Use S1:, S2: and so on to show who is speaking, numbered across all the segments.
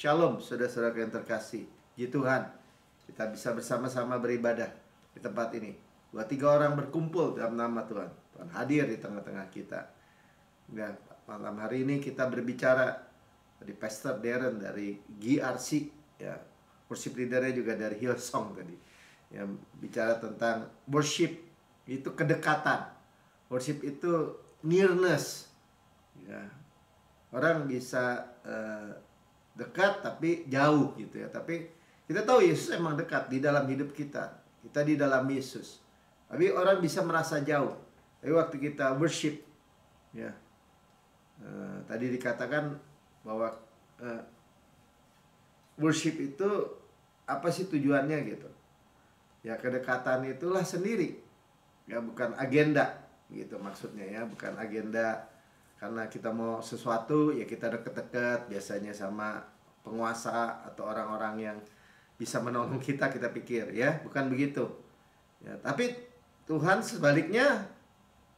S1: Shalom, saudara-saudara yang terkasih. Puji Tuhan, kita bisa bersama-sama beribadah di tempat ini. 2-3 orang berkumpul dalam nama Tuhan. Tuhan hadir di tengah-tengah kita. Ya, malam hari ini kita berbicara dari Pastor Darren dari GRC, ya, worship leadernya juga dari Hillsong tadi. Yang bicara tentang worship itu kedekatan. Worship itu nearness. Ya. Orang bisa dekat tapi jauh gitu ya. Tapi kita tahu Yesus emang dekat di dalam hidup kita. Kita di dalam Yesus. Tapi orang bisa merasa jauh. Tapi waktu kita worship, ya, tadi dikatakan bahwa worship itu apa sih tujuannya gitu? Ya, kedekatan itulah sendiri. Ya, bukan agenda gitu maksudnya ya, bukan agenda. Karena kita mau sesuatu, ya kita deket-deket biasanya sama penguasa atau orang-orang yang bisa menolong kita pikir ya, bukan begitu. Ya, tapi Tuhan sebaliknya,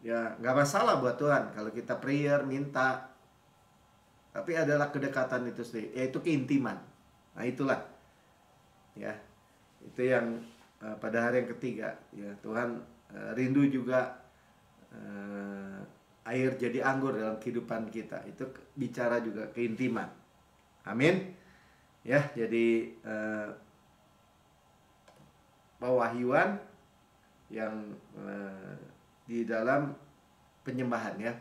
S1: ya nggak masalah buat Tuhan kalau kita prayer, minta. Tapi adalah kedekatan itu sendiri, yaitu keintiman. Nah itulah, ya itu yang pada hari yang ketiga, ya Tuhan rindu juga air jadi anggur dalam kehidupan kita. Itu bicara juga keintiman. Amin. Ya, jadi pewahyuan yang di dalam penyembahan ya,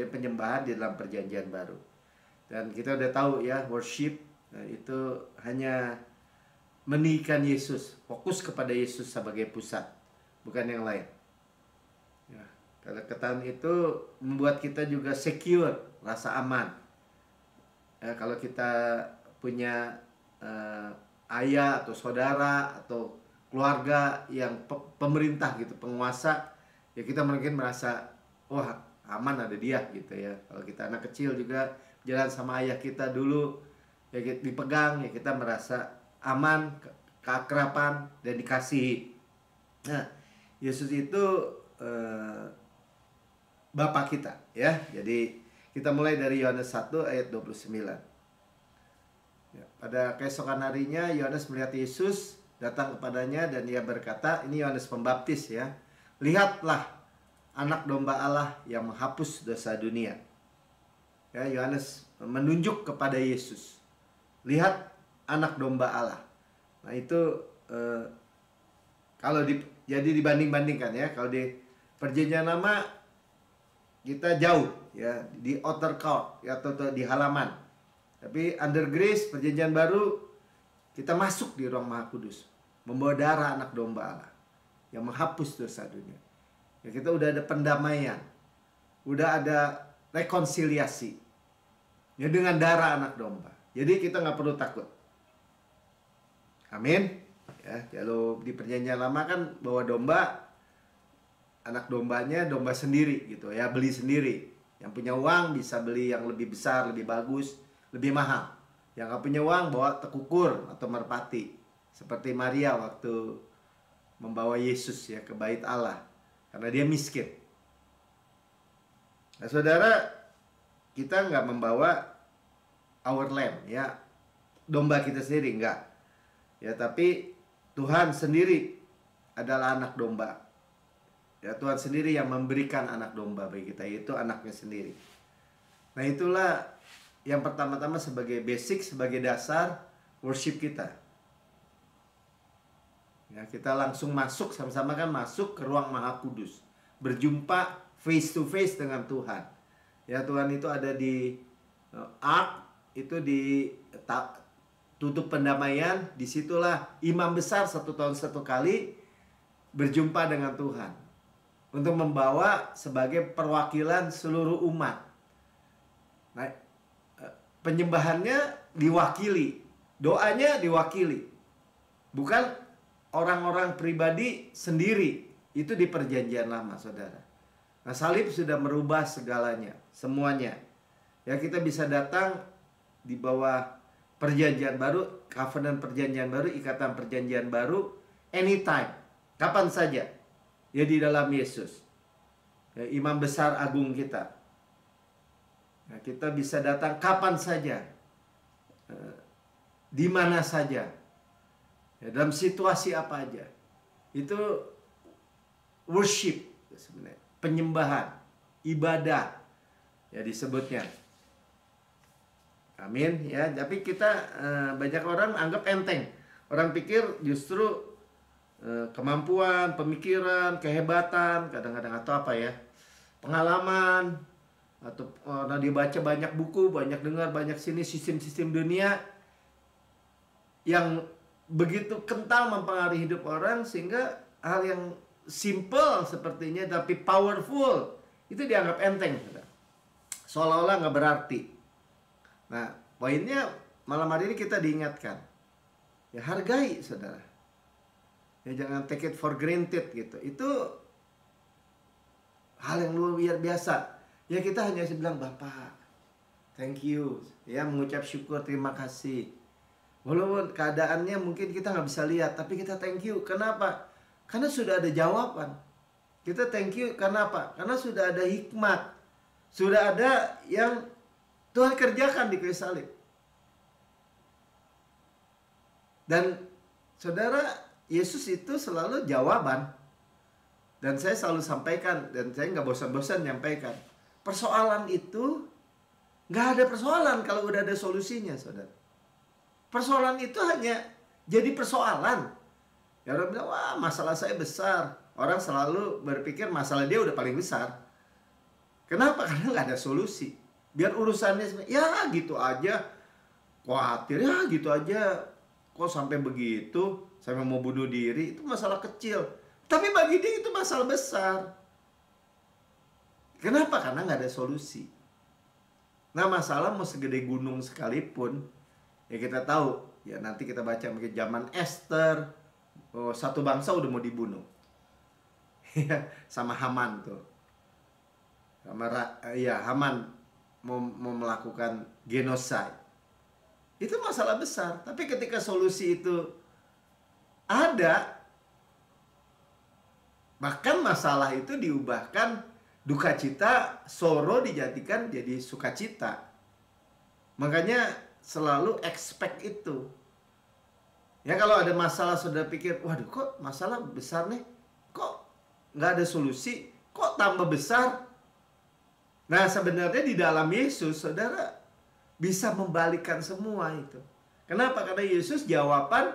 S1: penyembahan di dalam perjanjian baru. Dan kita udah tahu ya, worship itu hanya meninggikan Yesus, fokus kepada Yesus sebagai pusat, bukan yang lain. Ya. Kedekatan itu membuat kita juga secure, rasa aman. Ya, kalau kita punya ayah atau saudara atau keluarga yang pemerintah gitu, penguasa, ya kita mungkin merasa, wah aman ada dia gitu ya. Kalau kita anak kecil juga jalan sama ayah kita dulu, ya dipegang, ya kita merasa aman, keakraban dan dikasihi. Nah, Yesus itu Bapa kita ya. Jadi kita mulai dari Yohanes 1 ayat 29. Ya, pada keesokan harinya Yohanes melihat Yesus datang kepadanya dan ia berkata, ini Yohanes Pembaptis ya, lihatlah anak domba Allah yang menghapus dosa dunia. Ya, Yohanes menunjuk kepada Yesus. Lihat anak domba Allah. Nah itu kalau jadi dibanding-bandingkan ya, kalau di Perjanjian Lama kita jauh ya di outer court ya, atau di halaman. Tapi under grace perjanjian baru kita masuk di ruang Maha Kudus, membawa darah anak domba Allah yang menghapus dosa dunia. Ya, kita udah ada pendamaian, udah ada rekonsiliasi ya dengan darah anak domba. Jadi kita nggak perlu takut. Amin. Ya, kalau di perjanjian lama kan bawa domba, anak dombanya domba sendiri gitu ya, beli sendiri. Yang punya uang bisa beli yang lebih besar, lebih bagus, lebih mahal. Yang nggak punya uang bawa tekukur atau merpati, seperti Maria waktu membawa Yesus ya ke bait Allah karena dia miskin. Nah saudara, kita nggak membawa our lamb ya, domba kita sendiri, enggak ya, tapi Tuhan sendiri adalah anak domba. Ya, Tuhan sendiri yang memberikan anak domba bagi kita, yaitu anaknya sendiri. Nah itulah yang pertama-tama sebagai basic, sebagai dasar worship kita. Ya, kita langsung masuk, sama-sama kan masuk ke ruang Maha Kudus, berjumpa face to face dengan Tuhan. Ya, Tuhan itu ada di ark, itu di tutup pendamaian. Disitulah imam besar 1 tahun 1 kali berjumpa dengan Tuhan untuk membawa sebagai perwakilan seluruh umat. Nah, penyembahannya diwakili, doanya diwakili, bukan orang-orang pribadi sendiri. Itu di perjanjian lama, saudara. Nah, salib sudah merubah segalanya, semuanya. Ya, kita bisa datang di bawah perjanjian baru, covenant perjanjian baru, ikatan perjanjian baru, anytime, kapan saja. Ya, di dalam Yesus ya, imam besar agung kita. Nah, kita bisa datang kapan saja di mana saja, ya, dalam situasi apa aja. Itu worship sebenarnya, penyembahan, ibadah ya disebutnya. Amin ya. Tapi kita banyak orang anggap enteng. Orang pikir justru kemampuan, pemikiran, kehebatan, kadang-kadang atau apa ya, pengalaman, atau dia baca banyak buku, banyak dengar banyak sini sistem-sistem dunia yang begitu kental mempengaruhi hidup orang, sehingga hal yang simple sepertinya tapi powerful itu dianggap enteng, seolah-olah nggak berarti. Nah, poinnya malam hari ini kita diingatkan, ya hargai saudara, ya jangan take it for granted gitu. Itu hal yang luar biasa. Ya kita hanya bilang Bapak, thank you, ya mengucap syukur, terima kasih. Walaupun keadaannya mungkin kita nggak bisa lihat, tapi kita thank you. Kenapa? Karena sudah ada jawaban. Kita thank you karena apa? Karena sudah ada hikmat, sudah ada yang Tuhan kerjakan di kayu salib. Dan saudara, Yesus itu selalu jawaban. Dan saya selalu sampaikan, dan saya nggak bosan-bosan nyampaikan, persoalan itu nggak ada persoalan kalau udah ada solusinya, saudara. Persoalan itu hanya jadi persoalan. Ya orang bilang, wah masalah saya besar. Orang selalu berpikir masalah dia udah paling besar. Kenapa? Karena nggak ada solusi. Biar urusannya ya gitu aja, khawatir ya gitu aja, kok sampai begitu, sampai mau bunuh diri, itu masalah kecil. Tapi bagi dia itu masalah besar. Kenapa? Karena nggak ada solusi. Nah, masalah mau segede gunung sekalipun, ya kita tahu, ya nanti kita baca mungkin zaman Esther, satu bangsa udah mau dibunuh. Sama Haman tuh. Haman mau melakukan genocide. Itu masalah besar. Tapi ketika solusi itu ada, bahkan masalah itu diubahkan duka cita, sorrow dijadikan jadi sukacita. Makanya selalu expect itu. Ya kalau ada masalah saudara pikir, waduh kok masalah besar nih, kok nggak ada solusi, kok tambah besar. Nah sebenarnya di dalam Yesus saudara bisa membalikkan semua itu. Kenapa? Karena Yesus jawaban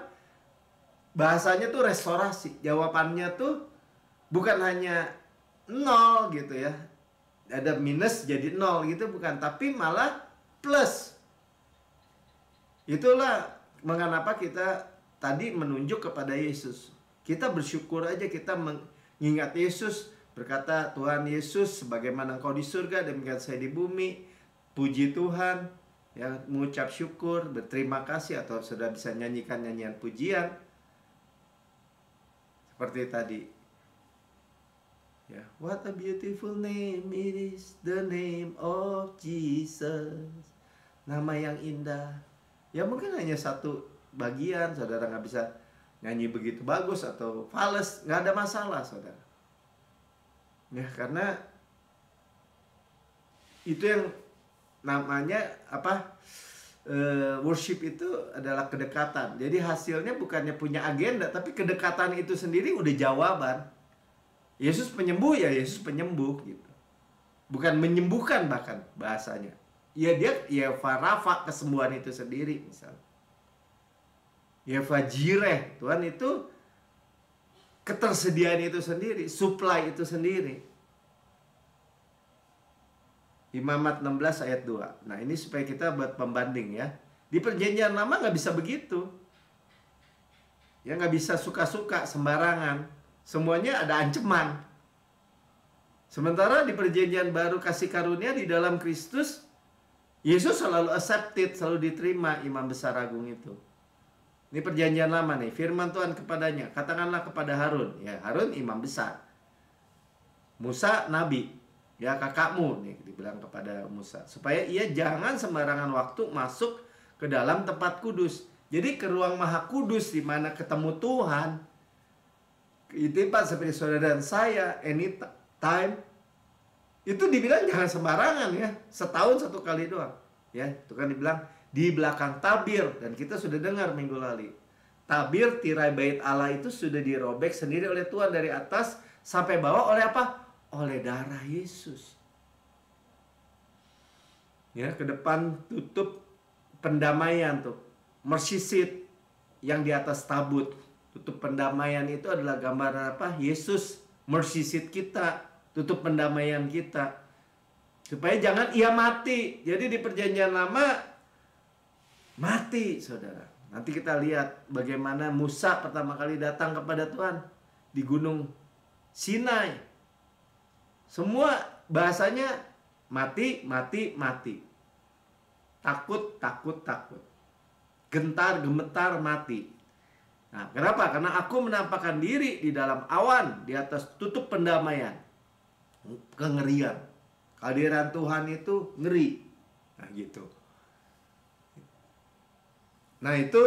S1: bahasanya tuh restorasi. Jawabannya tuh bukan hanya 0 gitu ya, ada minus jadi 0 gitu, bukan, tapi malah plus. Itulah mengapa kita tadi menunjuk kepada Yesus. Kita bersyukur aja, kita mengingat Yesus berkata, Tuhan Yesus sebagaimana Engkau di surga demikian saya di bumi. Puji Tuhan, ya, mengucap syukur, berterima kasih, atau sudah bisa nyanyikan nyanyian pujian seperti tadi. Ya, what a beautiful name it is, the name of Jesus. Nama yang indah. Ya mungkin hanya satu bagian, saudara nggak bisa nyanyi begitu bagus atau fales, nggak ada masalah, saudara. Ya karena itu yang namanya apa? Worship itu adalah kedekatan. Jadi hasilnya bukannya punya agenda, tapi kedekatan itu sendiri udah jawaban. Yesus penyembuh, ya Yesus penyembuh gitu. Bukan menyembuhkan bahkan bahasanya. Ya dia Yehova Rafa, kesembuhan itu sendiri misalnya. Yehova Jireh, Tuhan itu ketersediaan itu sendiri, supply itu sendiri. Imamat 16 ayat 2. Nah ini supaya kita buat pembanding ya. Di perjanjian lama nggak bisa begitu. Ya nggak bisa suka-suka sembarangan. Semuanya ada ancaman. Sementara di perjanjian baru kasih karunia di dalam Kristus, Yesus selalu accepted, selalu diterima imam besar agung itu. Ini perjanjian lama nih, firman Tuhan kepadanya, katakanlah kepada Harun, ya Harun imam besar. Musa nabi, ya kakakmu nih dibilang kepada Musa, supaya ia jangan sembarangan waktu masuk ke dalam tempat kudus. Jadi ke ruang maha kudus di mana ketemu Tuhan. Itu Pak, seperti saudara dan saya anytime itu dibilang jangan sembarangan ya, setahun satu kali doang ya. Itu kan dibilang di belakang tabir. Dan kita sudah dengar minggu lalu, tabir tirai bait Allah itu sudah dirobek sendiri oleh Tuhan dari atas sampai bawah oleh apa? Oleh darah Yesus. Ya, ke depan tutup pendamaian tuh, mercy seat yang di atas tabut. Tutup pendamaian itu adalah gambaran apa? Yesus, mercy seat kita, tutup pendamaian kita. Supaya jangan ia mati. Jadi di perjanjian lama mati, saudara. Nanti kita lihat bagaimana Musa pertama kali datang kepada Tuhan di gunung Sinai. Semua bahasanya mati, mati, mati. Takut, takut, takut. Gentar, gemetar, mati. Nah, kenapa? Karena aku menampakkan diri di dalam awan, di atas tutup pendamaian. Kengerian. Kehadiran Tuhan itu ngeri. Nah, gitu. Nah, itu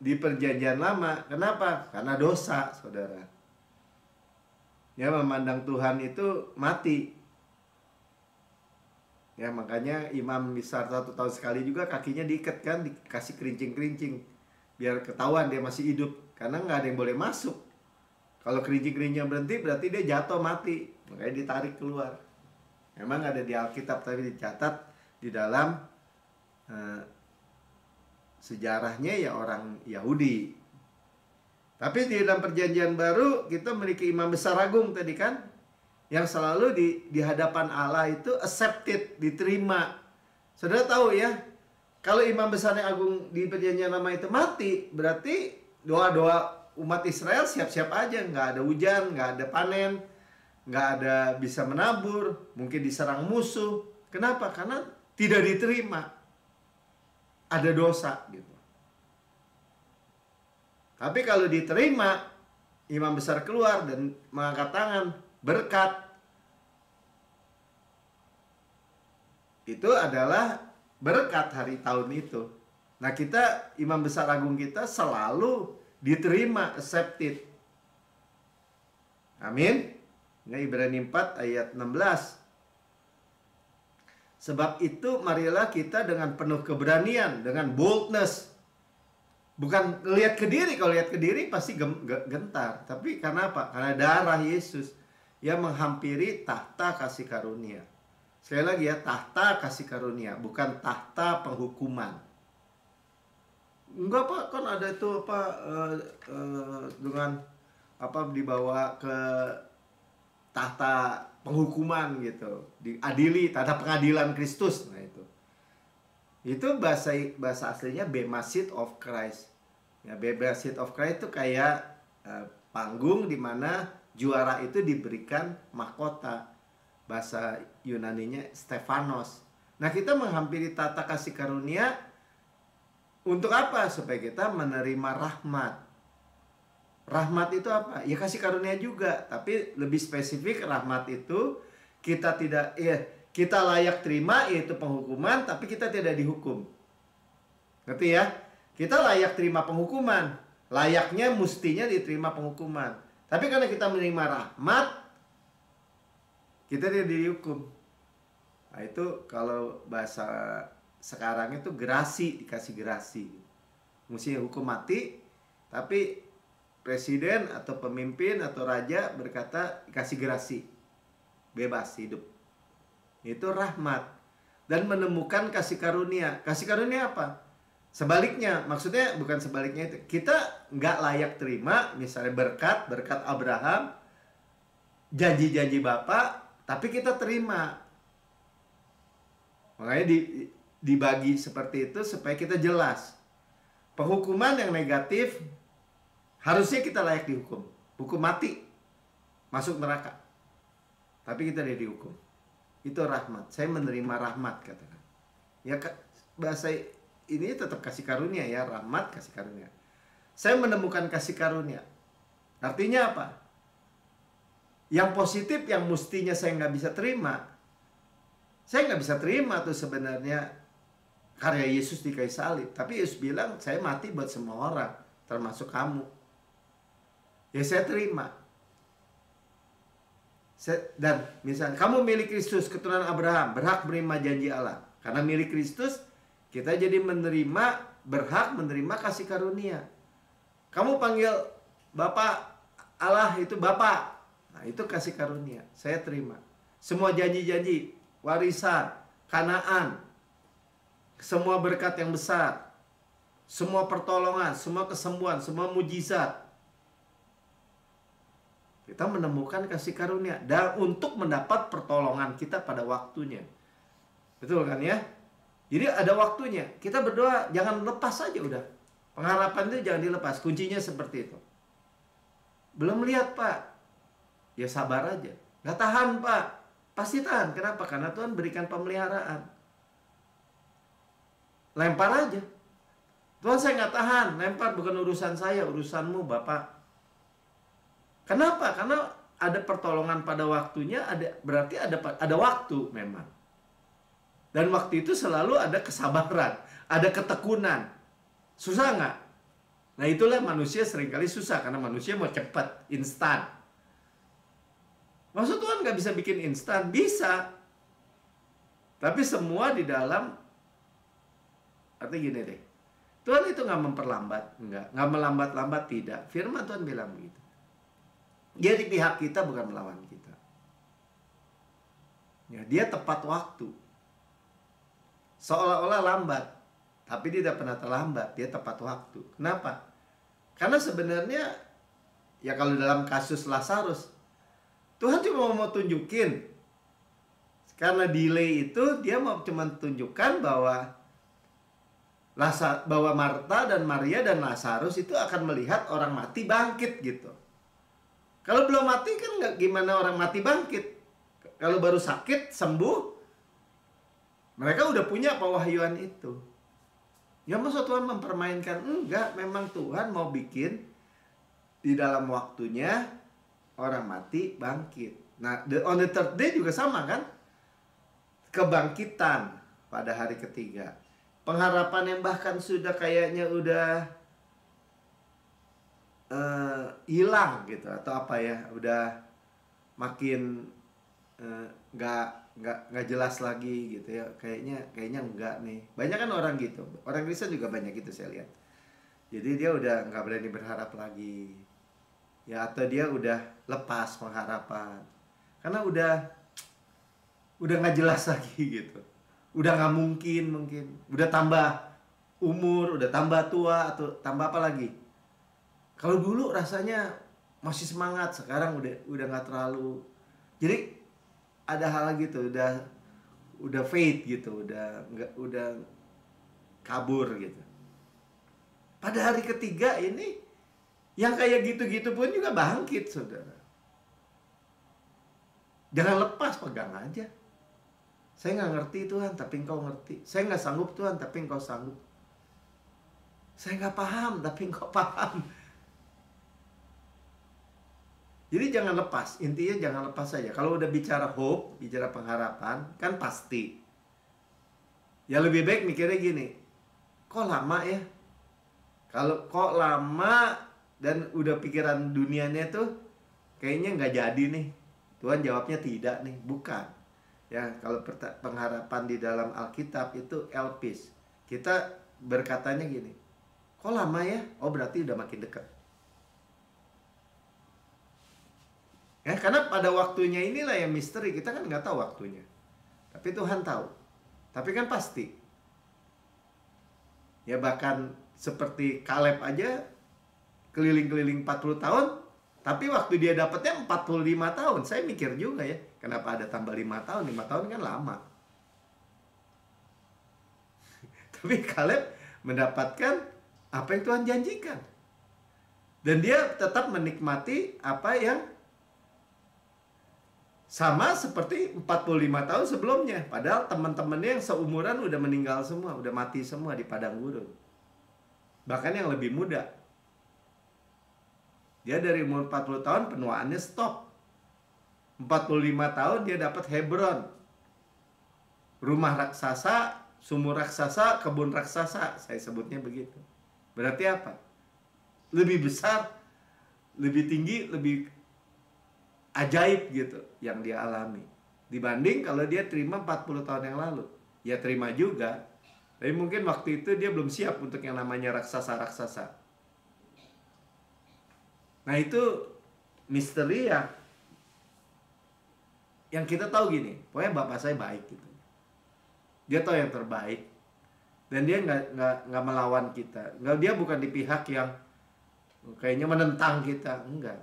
S1: di perjanjian lama. Kenapa? Karena dosa, saudara. Ya, memandang Tuhan itu mati. Ya, makanya imam besar 1 tahun sekali juga kakinya diikat kan, dikasih kerincing-kerincing. Biar ketahuan dia masih hidup. Karena nggak ada yang boleh masuk. Kalau kerincing-kerincing berhenti berarti dia jatuh mati. Makanya ditarik keluar. Memang ada di Alkitab tapi dicatat di dalam sejarahnya ya orang Yahudi. Tapi di dalam perjanjian baru kita memiliki imam besar agung tadi kan, yang selalu di hadapan Allah itu accepted, diterima. Saudara tahu ya, kalau imam besar yang agung di perjanjian lama itu mati, berarti doa-doa umat Israel siap-siap aja. Nggak ada hujan, nggak ada panen, nggak ada bisa menabur, mungkin diserang musuh. Kenapa? Karena tidak diterima. Ada dosa gitu. Tapi kalau diterima, imam besar keluar dan mengangkat tangan, berkat. Itu adalah berkat hari tahun itu. Nah, kita, imam besar agung kita selalu diterima, accepted. Amin. Nah, Ibrani 4 ayat 16. Sebab itu marilah kita dengan penuh keberanian, dengan boldness. Bukan lihat ke diri, kalau lihat ke diri pasti gentar. Tapi karena apa? Karena darah Yesus yang menghampiri tahta kasih karunia. Sekali lagi ya, tahta kasih karunia, bukan tahta penghukuman. Enggak Pak, kan ada itu apa dengan apa dibawa ke tahta penghukuman gitu, diadili, tahta pengadilan Kristus. Nah itu bahasa aslinya Bema Seat of Christ. Ya, Bema Seat of Christ itu kayak panggung di mana juara itu diberikan mahkota. Bahasa Yunaninya Stefanos. Nah, kita menghampiri tahta kasih karunia untuk apa? Supaya kita menerima rahmat. Rahmat itu apa? Ya kasih karunia juga, tapi lebih spesifik rahmat itu kita tidak kita layak terima, yaitu penghukuman, tapi kita tidak dihukum. Ngerti ya? Kita layak terima penghukuman, layaknya mestinya diterima penghukuman. Tapi karena kita menerima rahmat, kita tidak dihukum. Nah, itu kalau bahasa sekarang itu gerasi, dikasih gerasi. Mestinya hukum mati, tapi presiden atau pemimpin atau raja berkata dikasih gerasi, bebas hidup. Itu rahmat. Dan menemukan kasih karunia. Kasih karunia apa? Sebaliknya, maksudnya bukan sebaliknya itu. Kita nggak layak terima, misalnya berkat Abraham, janji-janji Bapak, tapi kita terima. Makanya dibagi seperti itu supaya kita jelas. Penghukuman yang negatif harusnya kita layak dihukum. Hukum mati, masuk neraka. Tapi kita tidak dihukum. Itu rahmat. Saya menerima rahmat, katakan. Ya, bahasa ini tetap kasih karunia ya, rahmat kasih karunia. Saya menemukan kasih karunia. Artinya apa? Yang positif yang mestinya saya nggak bisa terima. Saya nggak bisa terima tuh sebenarnya karya Yesus di kayu salib. Tapi Yesus bilang saya mati buat semua orang, termasuk kamu. Ya saya terima. Dan misalnya kamu milik Kristus, keturunan Abraham, berhak menerima janji Allah. Karena milik Kristus, Kita jadi berhak menerima kasih karunia. Kamu panggil Bapak Allah itu Bapak. Nah, itu kasih karunia. Saya terima. Semua janji-janji, warisan, Kanaan, semua berkat yang besar, semua pertolongan, semua kesembuhan, semua mujizat. Kita menemukan kasih karunia dan untuk mendapat pertolongan kita pada waktunya. Betul kan ya? Jadi ada waktunya. Kita berdoa jangan lepas saja udah. Pengharapan itu jangan dilepas. Kuncinya seperti itu. Belum lihat Pak. Ya sabar aja. Gak tahan Pak. Pasti tahan. Kenapa? Karena Tuhan berikan pemeliharaan. Lempar aja. Tuhan saya gak tahan. Lempar bukan urusan saya. Urusanmu Bapak. Kenapa? Karena ada pertolongan pada waktunya. Berarti ada waktu memang. Dan waktu itu selalu ada kesabaran. Ada ketekunan. Susah nggak? Nah itulah manusia seringkali susah. Karena manusia mau cepat, instan. Maksud Tuhan nggak bisa bikin instan? Bisa. Tapi semua di dalam, artinya gini deh. Tuhan itu nggak memperlambat. Nggak melambat-lambat, tidak. Firman Tuhan bilang begitu. Dia di pihak kita bukan melawan kita. Ya, dia tepat waktu. Seolah-olah lambat. Tapi dia tidak pernah terlambat, dia tepat waktu. Kenapa? Karena sebenarnya, ya kalau dalam kasus Lazarus, Tuhan cuma mau tunjukin. Karena delay itu, dia mau cuma tunjukkan bahwa Marta dan Maria dan Lazarus itu akan melihat orang mati bangkit gitu. Kalau belum mati kan nggak gimana orang mati bangkit. Kalau baru sakit, sembuh, mereka udah punya pewahyuan itu. Ya masa Tuhan mempermainkan? Enggak, memang Tuhan mau bikin di dalam waktunya orang mati bangkit. Nah, on the third day juga sama kan? Kebangkitan pada hari ketiga. Pengharapan yang bahkan sudah kayaknya udah hilang gitu atau apa ya, udah makin nggak jelas lagi gitu ya, kayaknya enggak nih. Banyak kan orang gitu, orang Kristen juga banyak gitu saya lihat. Jadi dia udah nggak berani berharap lagi ya, atau dia udah lepas pengharapan karena udah nggak jelas lagi gitu, udah nggak mungkin, udah tambah umur, udah tambah tua atau tambah apa lagi. Kalau dulu rasanya masih semangat, sekarang udah nggak terlalu. Jadi ada hal gitu, udah fade gitu, udah kabur gitu. Pada hari ketiga ini yang kayak gitu-gitu pun juga bangkit, saudara. Jangan lepas, pegang aja. Saya nggak ngerti Tuhan, tapi Engkau ngerti. Saya nggak sanggup Tuhan, tapi Engkau sanggup. Saya nggak paham, tapi Engkau paham. Jadi jangan lepas, intinya jangan lepas saja. Kalau udah bicara hope, bicara pengharapan, kan pasti. Ya lebih baik mikirnya gini, kok lama ya? Kalau kok lama dan udah pikiran dunianya tuh kayaknya nggak jadi nih. Tuhan jawabnya tidak nih, bukan. Ya kalau pengharapan di dalam Alkitab itu elpis. Kita berkatanya gini, kok lama ya? Oh berarti udah makin dekat. Ya, karena pada waktunya inilah yang misteri. Kita kan nggak tahu waktunya. Tapi Tuhan tahu. Tapi kan pasti. Ya bahkan seperti Kaleb aja keliling-keliling 40 tahun. Tapi waktu dia dapatnya 45 tahun. Saya mikir juga ya. Kenapa ada tambah 5 tahun? 5 tahun kan lama. Tapi Kaleb mendapatkan apa yang Tuhan janjikan. Dan dia tetap menikmati apa yang sama seperti 45 tahun sebelumnya. Padahal teman-temannya yang seumuran udah meninggal semua, udah mati semua di padang gurun. Bahkan yang lebih muda. Dia dari umur 40 tahun penuaannya stop. 45 tahun dia dapat Hebron. Rumah raksasa, sumur raksasa, kebun raksasa. Saya sebutnya begitu. Berarti apa? Lebih besar, lebih tinggi, lebih ajaib gitu yang dia alami dibanding kalau dia terima 40 tahun yang lalu. Ya terima juga, Tapi mungkin waktu itu dia belum siap untuk yang namanya raksasa-raksasa. Nah itu misteri ya. Yang kita tahu gini, pokoknya bapak saya baik gitu. Dia tahu yang terbaik. Dan dia nggak melawan kita. Dia bukan di pihak yang kayaknya menentang kita. Enggak.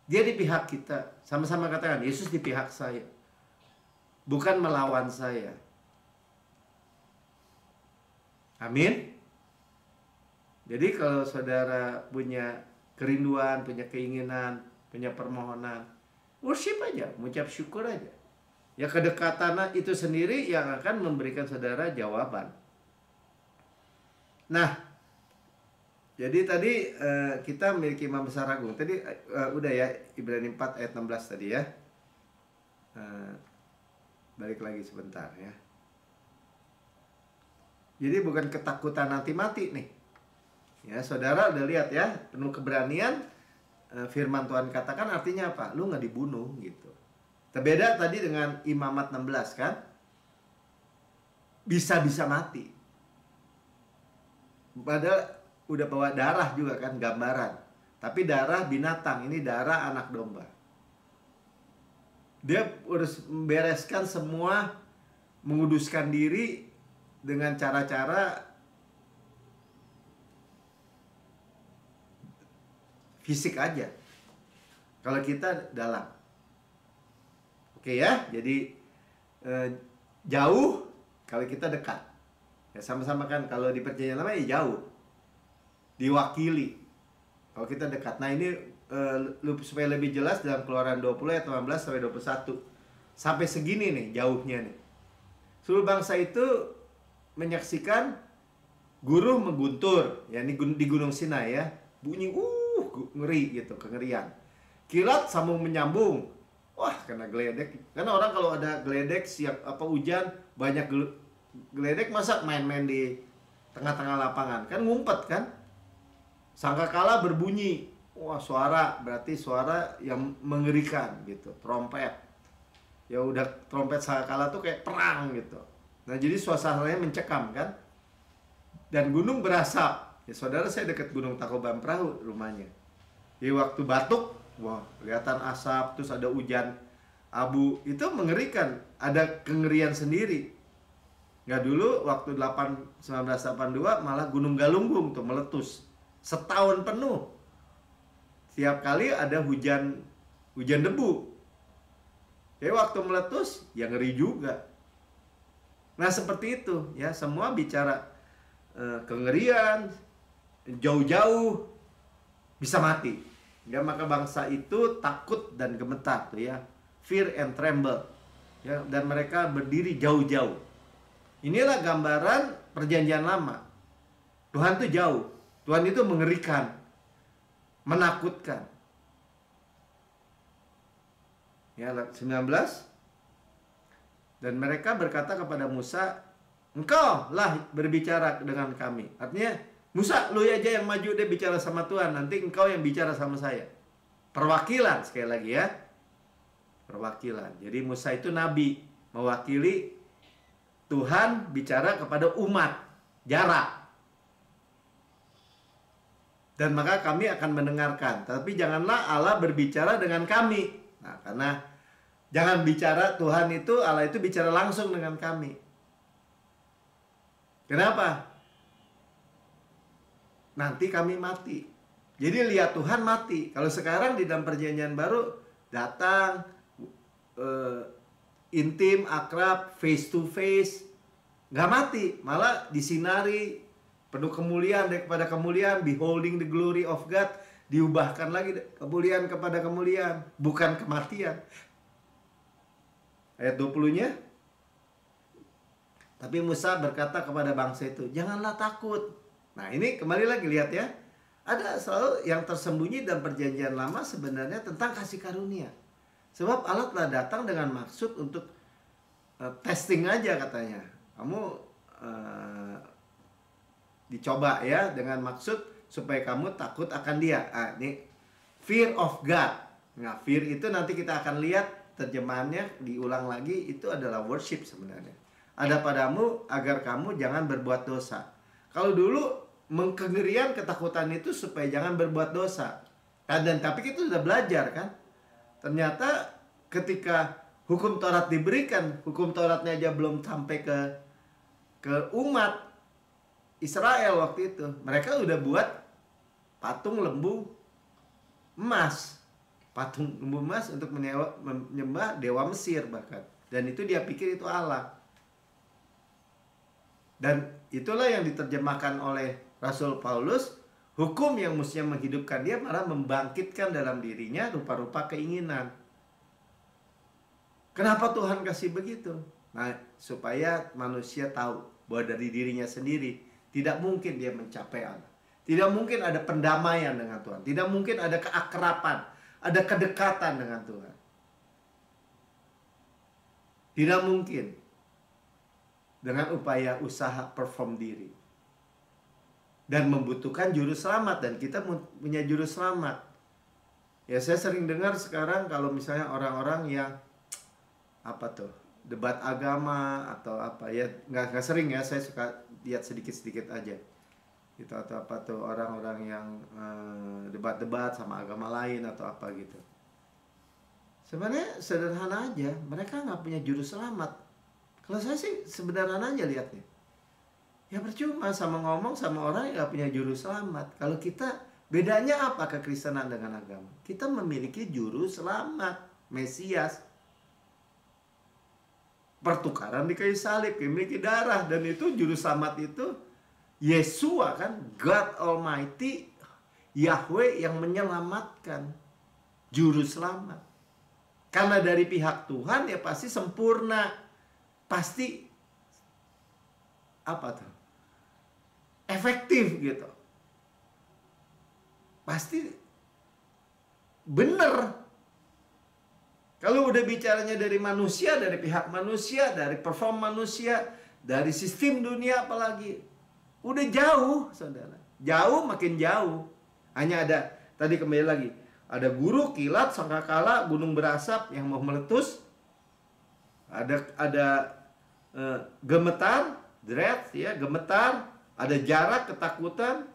S1: Dia di pihak kita. Sama-sama katakan, Yesus di pihak saya. Bukan melawan saya. Amin. Jadi kalau saudara punya kerinduan, punya keinginan, punya permohonan, worship aja, mengucap syukur aja. Ya kedekatan itu sendiri yang akan memberikan saudara jawaban. Nah, jadi tadi kita memiliki imam besar agung. Tadi udah ya, Ibrani 4 ayat 16 tadi ya. Balik lagi sebentar ya. Jadi bukan ketakutan nanti mati nih. Ya, saudara udah lihat ya, penuh keberanian. Firman Tuhan katakan artinya apa? Lu nggak dibunuh gitu. Terbeda tadi dengan Imamat 16 kan? Bisa-bisa mati. Padahal udah bawa darah juga kan, gambaran. Tapi darah binatang, ini darah anak domba. Dia harus membereskan semua, menguduskan diri dengan cara-cara fisik aja. Kalau kita dalam. Oke ya, jadi jauh kalau kita dekat. Ya sama-sama kan, kalau di perjanjian lama ya jauh. Diwakili. Kalau kita dekat. Nah ini supaya lebih jelas dalam Keluaran 20 ayat 18 sampai 21. Sampai segini nih jauhnya nih. Seluruh bangsa itu menyaksikan guru mengguntur, ya ini di Gunung Sinai ya, bunyi ngeri gitu, kengerian. Kilat sambung menyambung, wah kena geledek. Karena orang kalau ada geledek siap apa hujan banyak geledek, masa main-main di tengah-tengah lapangan kan, ngumpet kan. Sangkakala berbunyi, wah suara berarti suara yang mengerikan gitu, trompet. Ya udah trompet sangkakala tuh kayak perang gitu. Nah jadi suasananya mencekam kan. Dan gunung berasap. Ya saudara, saya dekat Gunung Tangkuban Perahu rumahnya. Di waktu batuk, wah kelihatan asap, terus ada hujan abu, itu mengerikan. Ada kengerian sendiri. Nggak dulu waktu 1982 malah Gunung Galunggung tuh meletus. Setahun penuh. Tiap kali ada hujan debu. Jadi waktu meletus ya ngeri juga. Nah seperti itu ya, semua bicara kengerian, jauh-jauh bisa mati. Ya maka bangsa itu takut dan gemetar tuh ya, fear and tremble. Ya, dan mereka berdiri jauh-jauh. Inilah gambaran perjanjian lama. Tuhan itu jauh. Tuhan itu mengerikan, menakutkan. Ya 19. Dan mereka berkata kepada Musa, engkau lah berbicara dengan kami. Artinya, Musa, lu aja yang maju deh bicara sama Tuhan. Nanti engkau yang bicara sama saya. Perwakilan, sekali lagi ya. Perwakilan. Jadi Musa itu nabi. Mewakili Tuhan bicara kepada umat. Jarak. Dan maka kami akan mendengarkan. Tapi janganlah Allah berbicara dengan kami. Nah, karena jangan bicara Tuhan itu, Allah itu bicara langsung dengan kami. Kenapa? Nanti kami mati. Jadi lihat Tuhan mati. Kalau sekarang di dalam perjanjian baru datang intim, akrab, face to face, nggak mati, malah disinari, penuh kemuliaan daripada kemuliaan, beholding the glory of God, diubahkan lagi kemuliaan kepada kemuliaan, bukan kematian. Ayat 20-nya. Tapi Musa berkata kepada bangsa itu, janganlah takut. Nah ini kembali lagi lihat ya. Ada selalu yang tersembunyi dalam perjanjian lama sebenarnya tentang kasih karunia. Sebab Allah telah datang dengan maksud untuk testing aja katanya. Kamu dicoba ya dengan maksud supaya kamu takut akan dia. Nah, ini fear of God. Nah fear itu nanti kita akan lihat terjemahannya diulang lagi, itu adalah worship sebenarnya. ada padamu agar kamu jangan berbuat dosa. Kalau dulu kengerian, ketakutan itu supaya jangan berbuat dosa. Dan tapi kita sudah belajar kan. Ternyata ketika hukum Taurat diberikan, hukum Tauratnya aja belum sampai ke umat Israel waktu itu. Mereka udah buat patung lembu emas. Patung lembu emas untuk menyembah dewa Mesir bahkan. Dan itu dia pikir itu Allah. Dan itulah yang diterjemahkan oleh Rasul Paulus. Hukum yang mestinya menghidupkan dia malah membangkitkan dalam dirinya rupa-rupa keinginan. Kenapa Tuhan kasih begitu? Nah, supaya manusia tahu bahwa dari dirinya sendiri tidak mungkin dia mencapai Allah. Tidak mungkin ada pendamaian dengan Tuhan. Tidak mungkin ada keakraban, ada kedekatan dengan Tuhan. Tidak mungkin dengan upaya usaha perform diri. Dan membutuhkan juru selamat, dan kita punya juru selamat. Ya, saya sering dengar sekarang kalau misalnya orang-orang yang apa tuh, debat agama atau apa ya, nggak sering ya, saya suka lihat sedikit-sedikit aja gitu, atau apa tuh orang-orang yang debat-debat sama agama lain atau apa gitu. Sebenarnya sederhana aja, mereka nggak punya juru selamat. Kalau saya sih sederhana aja lihatnya. Ya percuma sama ngomong sama orang yang gak punya juru selamat. Kalau kita, bedanya apa kekristenan dengan agama? Kita memiliki juru selamat, Mesias. Pertukaran di kayu salib, memiliki darah. Dan itu juru selamat itu Yesua kan, God Almighty, Yahweh yang menyelamatkan. Juru selamat. Karena dari pihak Tuhan ya pasti sempurna. Pasti apa tuh? Efektif gitu. Pasti benar. Kalau udah bicaranya dari manusia, dari pihak manusia, dari perform manusia, dari sistem dunia apalagi, udah jauh, saudara. Jauh makin jauh. Hanya ada, tadi kembali lagi, ada guru, kilat, sangkakala, gunung berasap yang mau meletus. Ada gemetar, dread, ya, gemetar. Ada jarak, ketakutan,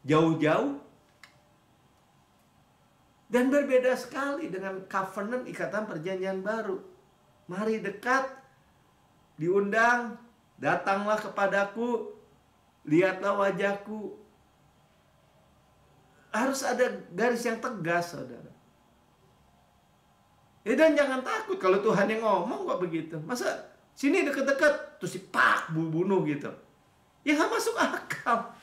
S1: jauh-jauh. Dan berbeda sekali dengan covenant, ikatan perjanjian baru. Mari dekat, diundang, datanglah kepadaku, lihatlah wajahku. Harus ada garis yang tegas, saudara. Ya, dan jangan takut kalau Tuhan yang ngomong kok begitu. Masa sini deket-deket, terus dipak, bunuh gitu. Ya nggak masuk akal.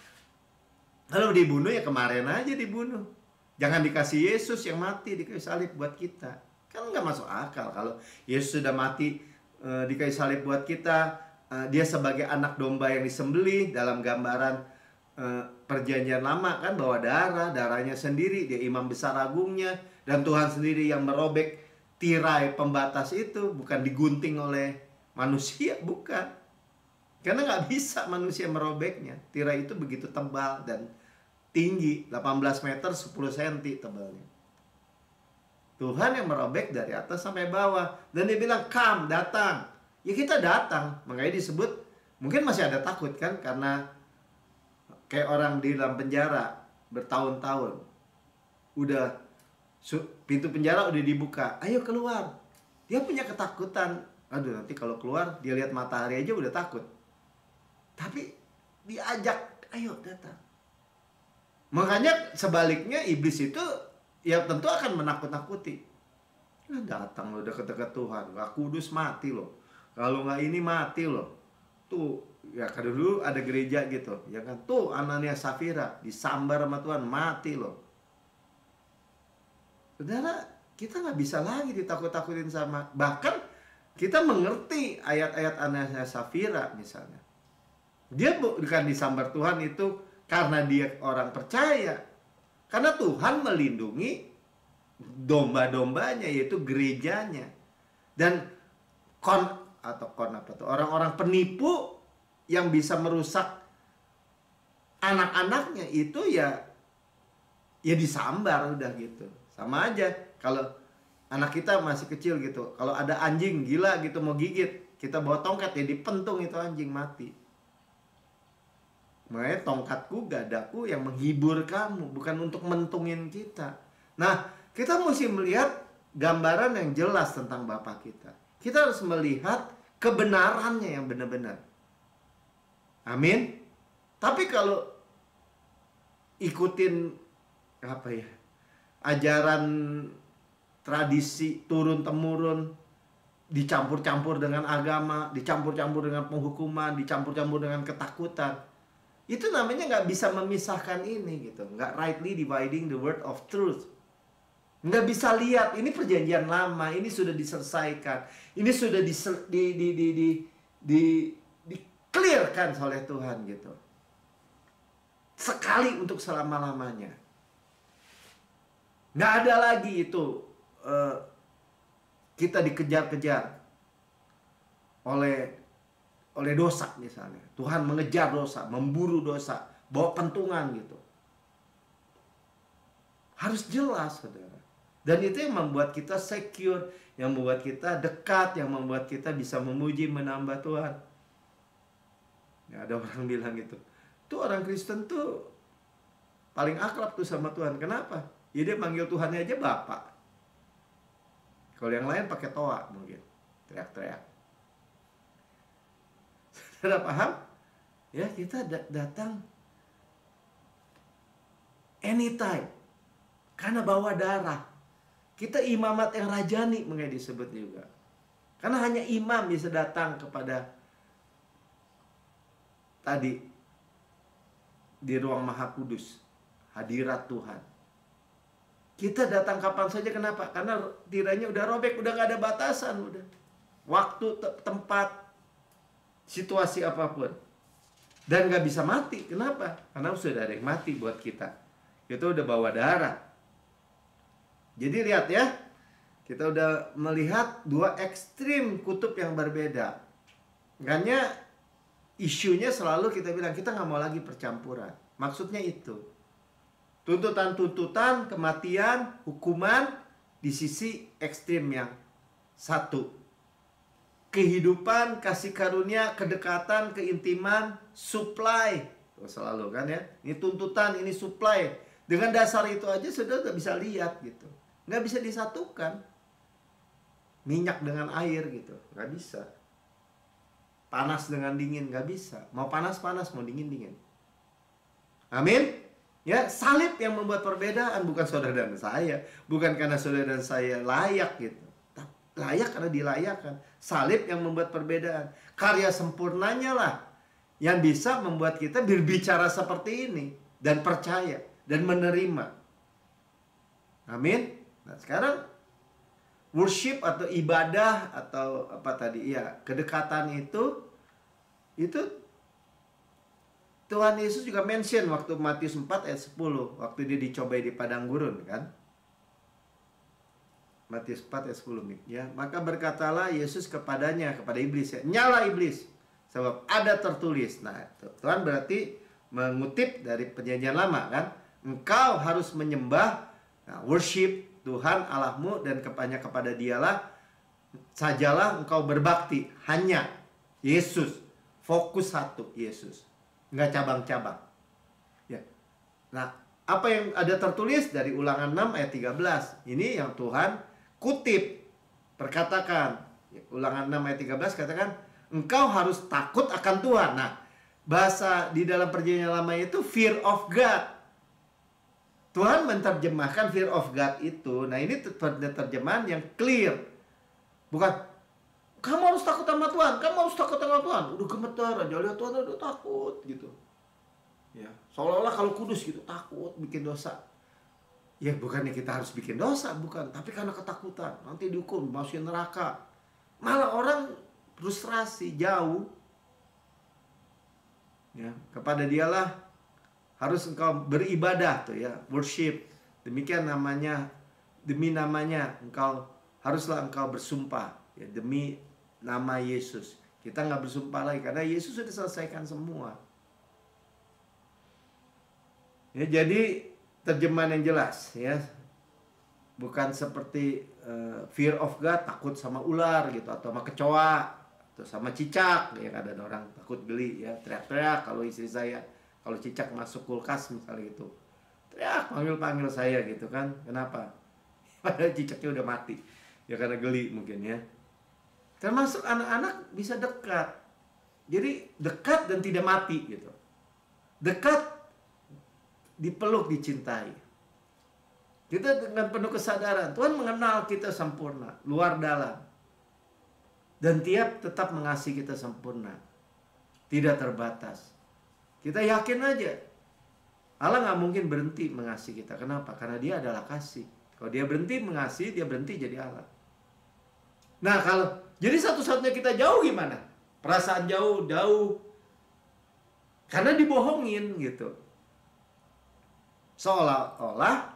S1: Kalau dibunuh ya kemarin aja dibunuh. Jangan dikasih Yesus yang mati di kayu salib buat kita. Kan nggak masuk akal kalau Yesus sudah mati di kayu salib buat kita. Dia sebagai anak domba yang disembelih dalam gambaran perjanjian lama kan, bawa darahnya sendiri. Dia imam besar agungnya. Dan Tuhan sendiri yang merobek tirai pembatas itu. Bukan digunting oleh manusia, bukan. Karena nggak bisa manusia merobeknya. Tirai itu begitu tebal dan tinggi, 18 meter 10 cm tebalnya. Tuhan yang merobek dari atas sampai bawah. Dan dia bilang, come, datang. Ya kita datang. Makanya disebut, mungkin masih ada takut kan, karena kayak orang di dalam penjara bertahun-tahun. Udah, pintu penjara udah dibuka. Ayo keluar. Dia punya ketakutan. Aduh, nanti kalau keluar, dia lihat matahari aja udah takut. Tapi diajak, ayo datang. Makanya sebaliknya iblis itu ya tentu akan menakut-nakuti. Nah, datang lo dekat-dekat Tuhan, gak kudus mati lo. Kalau nggak ini mati lo. Tuh ya kan dulu ada gereja gitu, ya kan. Tuh Anania Safira disambar sama Tuhan, mati lo. Saudara, kita nggak bisa lagi ditakut-takutin sama. Bahkan kita mengerti ayat-ayat Anania Safira misalnya. Dia bukan disambar Tuhan itu karena dia orang percaya. Karena Tuhan melindungi domba-dombanya, yaitu gerejanya. Dan orang-orang penipu yang bisa merusak anak-anaknya itu ya disambar udah gitu. Sama aja kalau Anak kita masih kecil gitu, kalau ada anjing gila gitu mau gigit, kita bawa tongkat ya dipentung itu anjing mati. Makanya tongkatku, gadaku yang menghibur kamu, bukan untuk mentungin kita. Nah, kita mesti melihat gambaran yang jelas tentang Bapa kita. Kita harus melihat kebenarannya yang benar-benar. Amin. Tapi kalau ikutin apa ya, ajaran tradisi turun-temurun, dicampur-campur dengan agama, dicampur-campur dengan penghukuman, dicampur-campur dengan ketakutan, itu namanya nggak bisa memisahkan ini gitu, nggak rightly dividing the word of truth. Nggak bisa lihat ini perjanjian lama, ini sudah diselesaikan, ini sudah di clearkan oleh Tuhan gitu, sekali untuk selama-lamanya. Nggak ada lagi itu kita dikejar-kejar oleh dosa misalnya. Tuhan mengejar dosa, memburu dosa, bawa pentungan gitu. Harus jelas, saudara. Dan itu yang membuat kita secure, yang membuat kita dekat, yang membuat kita bisa memuji, menambah Tuhan. Ya, ada orang bilang gitu, tuh orang Kristen tuh paling akrab tuh sama Tuhan. Kenapa? Ya dia manggil Tuhannya aja Bapak. Kalau yang lain pakai toa mungkin, teriak-teriak. Saudara paham? Ya, kita datang anytime karena bawa darah. Kita imamat yang rajani mungkin disebut juga. Karena hanya imam bisa datang kepada tadi di ruang Maha Kudus, hadirat Tuhan. Kita datang kapan saja, kenapa? Karena tirainya udah robek, udah gak ada batasan, udah. Waktu, tempat, situasi apapun. Dan gak bisa mati, kenapa? Karena sudah ada yang mati buat kita. Kita udah bawa darah. Jadi lihat ya, kita udah melihat dua ekstrim kutub yang berbeda. Makanya isunya selalu kita bilang, kita gak mau lagi percampuran. Maksudnya itu. Tuntutan-tuntutan, kematian, hukuman di sisi ekstrim yang satu. Kehidupan, kasih karunia, kedekatan, keintiman, supply. Selalu kan ya. Ini tuntutan, ini supply. Dengan dasar itu aja sudah nggak bisa lihat gitu. Nggak bisa disatukan. Minyak dengan air gitu. Nggak bisa. Panas dengan dingin, nggak bisa. Mau panas-panas, mau dingin-dingin. Amin. Ya, salib yang membuat perbedaan, bukan saudara dan saya. Bukan karena saudara dan saya layak gitu. Layak karena dilayakkan. Salib yang membuat perbedaan. Karya sempurnanya lah yang bisa membuat kita berbicara seperti ini. Dan percaya. Dan menerima. Amin. Nah sekarang worship atau ibadah atau apa tadi ya, kedekatan itu Tuhan Yesus juga mention waktu Matius 4 ayat 10. Waktu dia dicobai di padang gurun kan. Matius 4 ayat 10. Ya, maka berkatalah Yesus kepadanya, kepada iblis ya. Nyala iblis. Sebab ada tertulis. Nah, Tuhan berarti mengutip dari perjanjian lama kan. Engkau harus menyembah, worship Tuhan Allahmu dan kepada dialah sajalah engkau berbakti. Hanya Yesus. Fokus satu, Yesus. Nggak cabang-cabang. Ya. Nah, apa yang ada tertulis dari Ulangan 6 ayat 13. Ini yang Tuhan kutip. Perkatakan. Ulangan 6 ayat 13 katakan, engkau harus takut akan Tuhan. Nah, bahasa di dalam perjanjian lama itu fear of God. Tuhan menerjemahkan fear of God itu. Nah, ini terjemahan yang clear. Bukan, kamu harus takut sama Tuhan, kamu harus takut sama Tuhan. Udah gemetar aja, lihat Tuhan udah takut gitu. Ya, seolah-olah kalau kudus gitu, takut bikin dosa. Ya, bukannya kita harus bikin dosa, bukan. Tapi karena ketakutan, nanti dihukum, masukin neraka. Malah orang frustrasi, jauh. Ya, kepada dialah harus engkau beribadah tuh ya, worship. Demikian namanya, demi namanya haruslah engkau bersumpah. Ya, demi nama Yesus. Kita nggak bersumpah lagi karena Yesus sudah selesaikan semua. Ya, jadi terjemahan yang jelas ya. Bukan seperti fear of God, takut sama ular gitu, atau sama kecoa, atau sama cicak. Ya ada orang takut geli ya, teriak-teriak. Kalau istri saya, kalau cicak masuk kulkas misalnya gitu, teriak panggil saya gitu kan. Kenapa? Padahal cicaknya udah mati. Ya karena geli mungkin ya. Termasuk anak-anak bisa dekat. Jadi dekat dan tidak mati gitu. Dekat, dipeluk, dicintai. Kita dengan penuh kesadaran, Tuhan mengenal kita sempurna, luar dalam. Dan tetap mengasihi kita sempurna. Tidak terbatas. Kita yakin aja. Allah nggak mungkin berhenti mengasihi kita. Kenapa? Karena dia adalah kasih. Kalau dia berhenti mengasihi, dia berhenti jadi Allah. Nah jadi satu-satunya kita jauh gimana? Perasaan jauh. Karena dibohongin gitu. Seolah-olah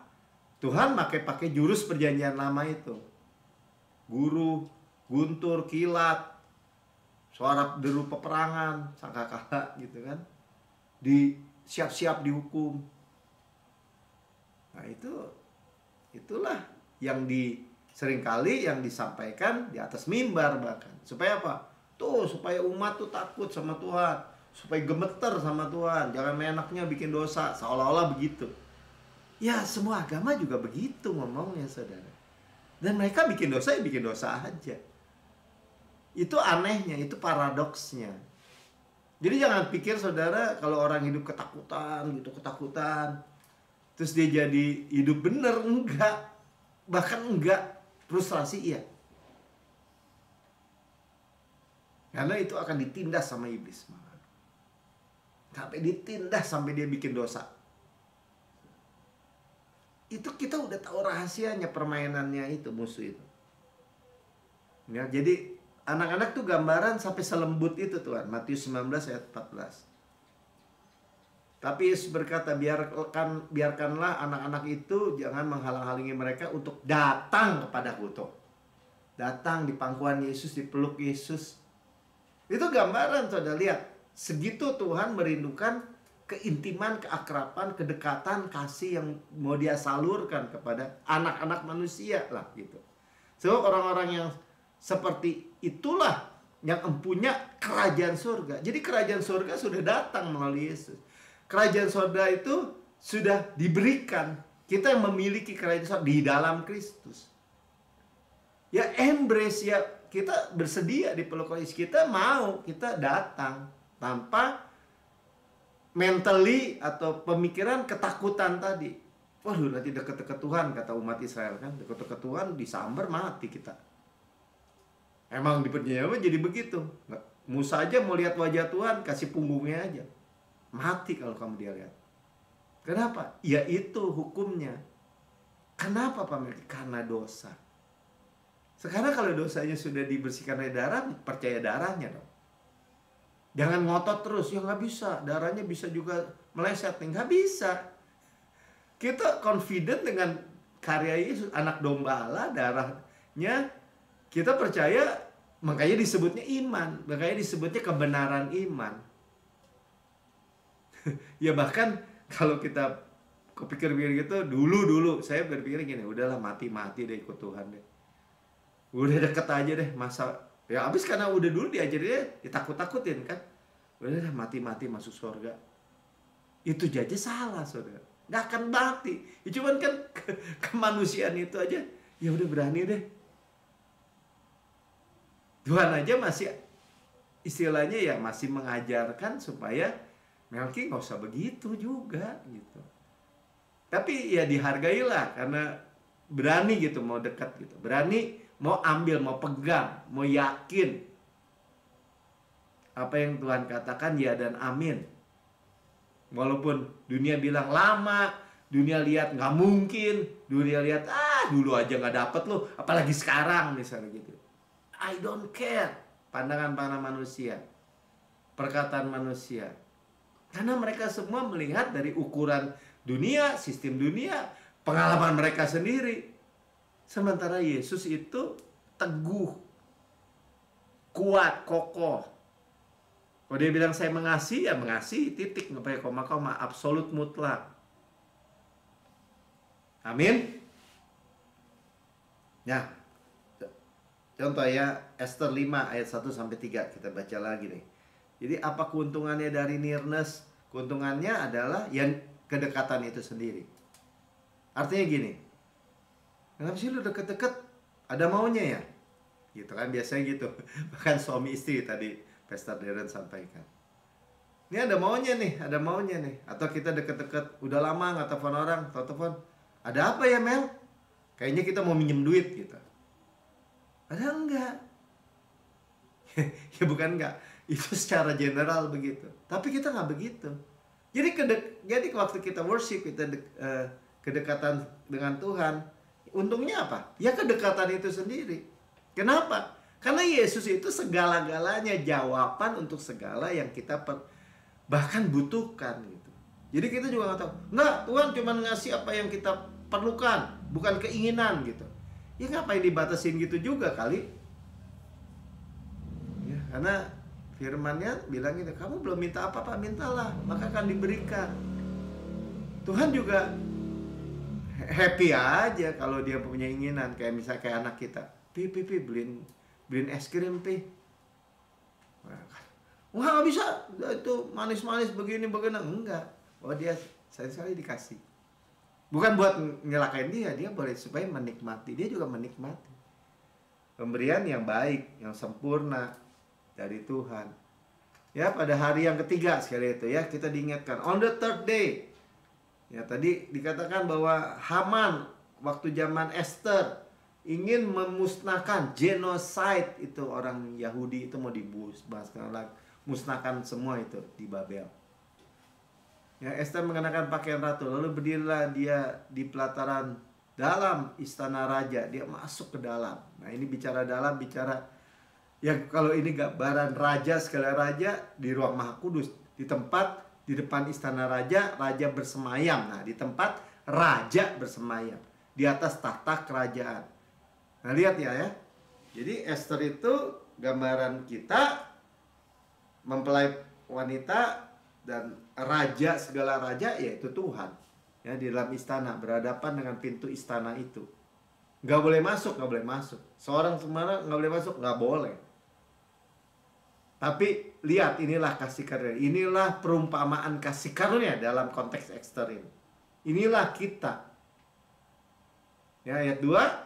S1: Tuhan pakai jurus perjanjian lama itu. Guru, guntur, kilat, suara deru peperangan, sangkakala gitu kan. Siap-siap dihukum. Nah itulah yang seringkali yang disampaikan di atas mimbar bahkan. Supaya apa? Supaya umat tuh takut sama Tuhan. Supaya gemeter sama Tuhan. Jangan enaknya bikin dosa. Seolah-olah begitu. Ya semua agama juga begitu ngomongnya saudara. Dan mereka bikin dosa aja. Itu anehnya, itu paradoksnya. Jadi jangan pikir saudara kalau orang hidup ketakutan. Terus dia jadi hidup bener. Enggak. Bahkan enggak. Frustrasi iya. Karena itu akan ditindas sama iblis. Sampai ditindas sampai dia bikin dosa. Itu kita udah tahu rahasianya, permainannya itu, musuh itu. Ya, jadi anak-anak tuh gambaran sampai selembut itu Tuhan. Matius 19 ayat 14. Tapi Yesus berkata, biarkanlah anak-anak itu jangan menghalang-halangi mereka untuk datang kepadaku tuh. Datang di pangkuan Yesus, dipeluk Yesus. Itu gambaran saudara, lihat. Segitu Tuhan merindukan keintiman, keakraban, kedekatan, kasih yang mau dia salurkan kepada anak-anak manusia lah gitu. So orang-orang yang seperti itulah yang empunya kerajaan surga. Jadi kerajaan surga sudah datang melalui Yesus. Kerajaan surga itu sudah diberikan. Kita yang memiliki kerajaan surga di dalam Kristus. Ya embrace, ya kita bersedia dipeluk oleh Yesus. Kita mau, kita datang tanpa mentally atau pemikiran ketakutan tadi. Waduh nanti deket-deket Tuhan, kata umat Israel kan. Deket-deket Tuhan disambar mati kita. Emang di perjanjian jadi begitu. Musa aja mau lihat wajah Tuhan, kasih punggungnya aja. Mati kalau kamu dia lihat. Kenapa? Ya itu hukumnya. Kenapa Pak Melki? Karena dosa. Sekarang kalau dosanya sudah dibersihkan oleh darah, percaya darahnya dong. Jangan ngotot terus, ya nggak bisa. Darahnya bisa juga meleset, nggak bisa. Kita confident dengan karya Yesus, anak domba Allah, darahnya. Kita percaya, makanya disebutnya iman. Makanya disebutnya kebenaran iman. Ya bahkan kalau kita kepikir-pikir gitu, dulu saya berpikir gini, udahlah mati-mati deh ikut Tuhan deh. Udah deket aja deh masa. Ya habis karena udah dulu diajarin ditakut-takutin kan. Udah mati-mati masuk surga. Itu aja salah saudara. Nggak akan mati. Ya cuman kan kemanusiaan itu aja. Ya udah berani deh. Tuhan aja masih istilahnya ya masih mengajarkan supaya Melki nggak usah begitu juga gitu. Tapi ya dihargailah karena berani gitu mau dekat gitu. Berani mau ambil, mau pegang, mau yakin. Apa yang Tuhan katakan ya dan amin. Walaupun dunia bilang lama, dunia lihat nggak mungkin, dunia lihat dulu aja nggak dapet loh, apalagi sekarang misalnya gitu. I don't care. Pandangan-pandangan manusia, perkataan manusia. Karena mereka semua melihat dari ukuran dunia, sistem dunia, pengalaman mereka sendiri. Sementara Yesus itu teguh, kuat, kokoh. Kalau dia bilang saya mengasihi, ya mengasihi, titik, nggak pakai koma-koma, absolut mutlak. Amin. Ya. Contoh ya, Esther 5 ayat 1 sampai 3 kita baca lagi nih. Jadi apa keuntungannya dari nearness? Keuntungannya adalah yang kedekatan itu sendiri. Artinya gini, kenapa sih lu deket-deket? Ada maunya ya? Gitu kan, biasanya gitu. Bahkan suami istri tadi Pastor Darren sampaikan. Ini ada maunya nih, ada maunya nih. Atau kita deket-deket, udah lama nggak telepon orang, telepon. Ada apa ya Mel? Kayaknya kita mau minjem duit gitu. Ada enggak? Ya bukan enggak. Itu secara general begitu. Tapi kita nggak begitu. Jadi waktu kita worship, kita kedekatan dengan Tuhan, untungnya apa? Ya kedekatan itu sendiri. Kenapa? Karena Yesus itu segala-galanya, jawaban untuk segala yang kita bahkan butuhkan gitu. Jadi kita juga nggak tahu. Nggak, Tuhan cuma ngasih apa yang kita perlukan, bukan keinginan gitu. Ya ngapain dibatasin gitu juga kali? Ya, karena firman-Nya bilang gitu, kamu belum minta apa-apa, mintalah, maka akan diberikan. Tuhan juga happy aja kalau dia punya keinginan, kayak misalnya kayak anak kita. Pi beliin es krim, Pi. Wah, nggak bisa, itu manis-manis begini enggak. Oh, dia sekali dikasih. Bukan buat nyelakain dia boleh supaya menikmati. Dia juga menikmati pemberian yang baik, yang sempurna dari Tuhan. Ya, pada hari yang ketiga sekali itu ya, kita diingatkan on the third day. Ya, tadi dikatakan bahwa Haman waktu zaman Esther ingin memusnahkan, genocide itu orang Yahudi itu mau musnahkan semua itu di Babel. Ya, Esther mengenakan pakaian ratu, lalu berdirilah dia di pelataran dalam istana raja. Dia masuk ke dalam. Nah, ini bicara dalam, bicara ya kalau ini gambaran raja, segala raja di ruang Maha Kudus, di tempat di depan istana raja, raja bersemayam. Nah, di tempat raja bersemayam di atas tahta kerajaan. Nah, lihat ya. Jadi Esther itu gambaran kita mempelai wanita dan raja, segala raja yaitu Tuhan. Ya, di dalam istana, berhadapan dengan pintu istana itu. Nggak boleh masuk. Seorang semara nggak boleh masuk, nggak boleh. Tapi lihat, inilah kasih karunia. Inilah perumpamaan kasih karunia dalam konteks Esther ini. Inilah kita. Ya, ayat 2.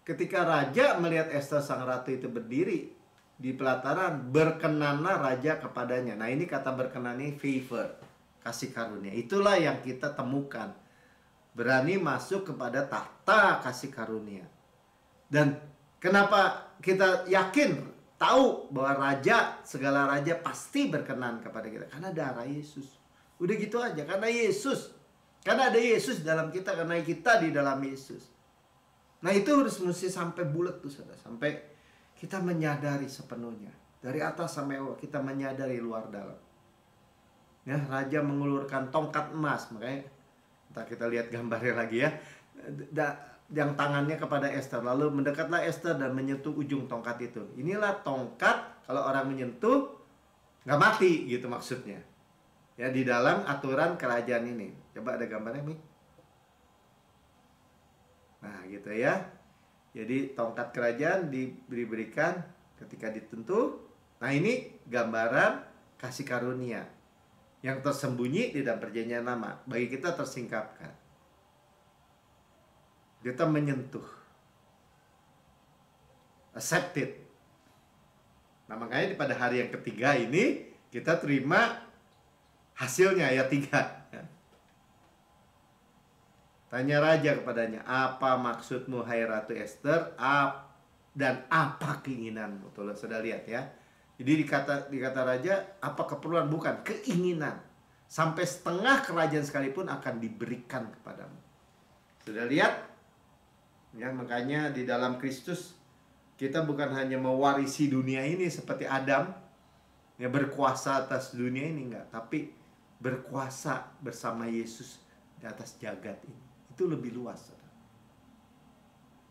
S1: Ketika raja melihat Esther sang ratu itu berdiri di pelataran, berkenanlah raja kepadanya. Nah, ini kata berkenan ini favor, kasih karunia. Itulah yang kita temukan. Berani masuk kepada tahta kasih karunia. Dan kenapa kita yakin, tahu bahwa raja, segala raja pasti berkenan kepada kita? Karena darah Yesus. Udah gitu aja, karena Yesus. Karena ada Yesus dalam kita, karena kita di dalam Yesus. Nah, itu mesti sampai bulat tuh, saudara. Sampai kita menyadari sepenuhnya. Dari atas sampai bawah kita menyadari luar dalam. Ya, raja mengulurkan tongkat emas. Makanya entah kita lihat gambarnya lagi ya. Yang tangannya kepada Esther. Lalu mendekatlah Esther dan menyentuh ujung tongkat itu. Inilah tongkat, kalau orang menyentuh nggak mati gitu maksudnya. Ya, di dalam aturan kerajaan ini. Coba ada gambarnya, Mi. Nah, gitu ya. Jadi tongkat kerajaan diberikan ketika ditentu. Nah, ini gambaran kasih karunia yang tersembunyi di dalam perjanjian lama, bagi kita tersingkapkan. Kita menyentuh, accepted. Nah, makanya pada hari yang ketiga ini kita terima hasilnya, ayat 3. Tanya raja kepadanya, apa maksudmu hai Ratu Esther, dan apa keinginanmu? Tuh, sudah lihat ya. Jadi dikata raja, apa keperluan? Bukan, keinginan. Sampai setengah kerajaan sekalipun akan diberikan kepadamu. Sudah lihat? Ya, makanya di dalam Kristus kita bukan hanya mewarisi dunia ini seperti Adam, ya, berkuasa atas dunia ini, enggak, tapi berkuasa bersama Yesus di atas jagat ini. Itu lebih luas, saudara.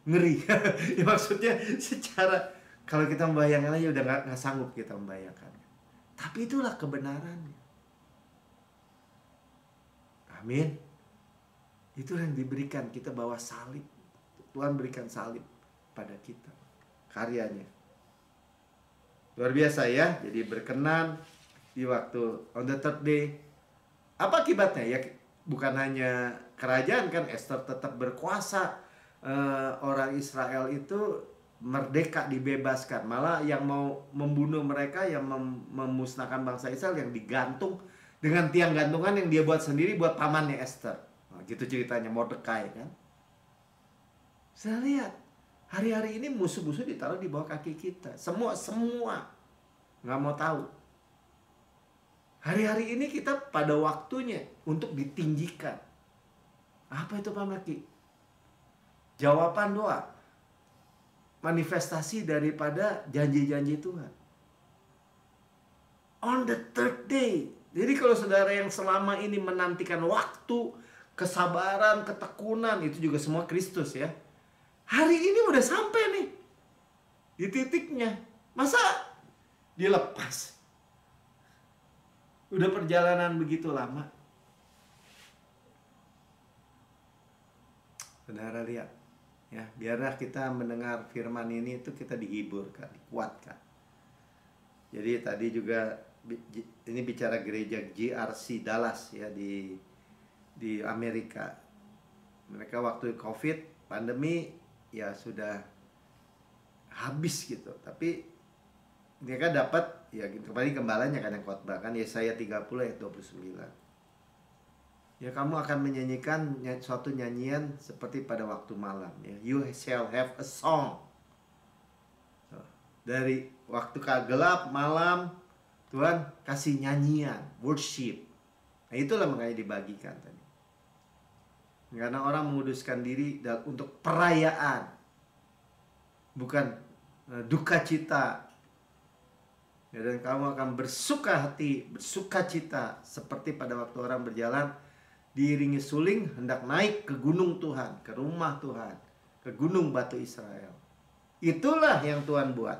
S1: Ngeri. Ya, maksudnya secara, kalau kita membayangkan aja udah nggak sanggup kita membayangkan. Tapi itulah kebenarannya. Amin. Itu yang diberikan, kita bawa salib. Tuhan berikan salib pada kita, karyanya. Luar biasa ya. Jadi berkenan di waktu on the third day. Apa akibatnya? Ya bukan hanya kerajaan kan, Esther tetap berkuasa. Orang Israel itu merdeka, dibebaskan. Malah yang mau membunuh mereka, yang memusnahkan bangsa Israel, yang digantung dengan tiang gantungan yang dia buat sendiri buat pamannya Esther. Nah, gitu ceritanya Mordekai kan. Saya lihat hari-hari ini musuh-musuh ditaruh di bawah kaki kita. Semua nggak mau tahu. Hari-hari ini kita pada waktunya untuk ditinggikan. Apa itu Pak Maki? Jawaban doa, manifestasi daripada janji-janji Tuhan. On the third day. Jadi kalau saudara yang selama ini menantikan waktu, kesabaran, ketekunan, itu juga semua Kristus ya. Hari ini udah sampai nih di titiknya. Masa dilepas? Udah perjalanan begitu lama. Saudara lihat ya, biarlah kita mendengar firman ini itu kita dihiburkan, dikuatkan. Jadi tadi juga ini bicara gereja GRC Dallas ya di Amerika. Mereka waktu COVID pandemi ya sudah habis gitu, tapi mereka dapat ya kembali gembalanya kan yang khotbah kan, Yesaya 30 ayat 29. Ya kamu akan menyanyikan suatu nyanyian seperti pada waktu malam ya. You shall have a song. Dari waktu gelap malam Tuhan kasih nyanyian, worship. Nah itulah makanya dibagikan tadi. Karena orang menguduskan diri untuk perayaan, bukan duka cita. Ya, dan kamu akan bersuka hati, bersuka cita seperti pada waktu orang berjalan diiringi suling hendak naik ke gunung Tuhan, ke rumah Tuhan, ke gunung batu Israel. Itulah yang Tuhan buat.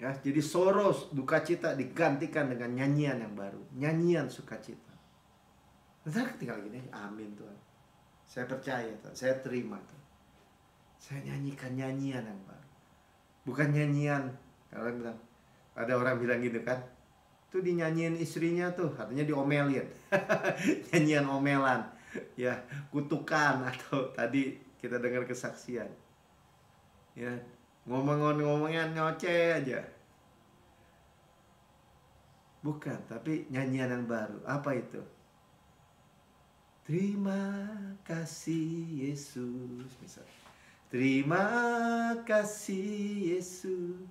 S1: Ya, jadi sorrow, duka cita digantikan dengan nyanyian yang baru, nyanyian sukacita. Nanti tinggal gini, amin Tuhan. Saya percaya Tuhan, saya terima Tuhan. Saya nyanyikan nyanyian yang baru. Bukan nyanyian, ada orang bilang gitu kan, tuh dinyanyiin istrinya tuh, artinya diomelin. Nyanyian omelan, ya kutukan, atau tadi kita dengar kesaksian. Ya, ngomong-ngomongnya nyoceh aja. Bukan, tapi nyanyian yang baru. Apa itu? Terima kasih Yesus, misalnya. Terima kasih Yesus,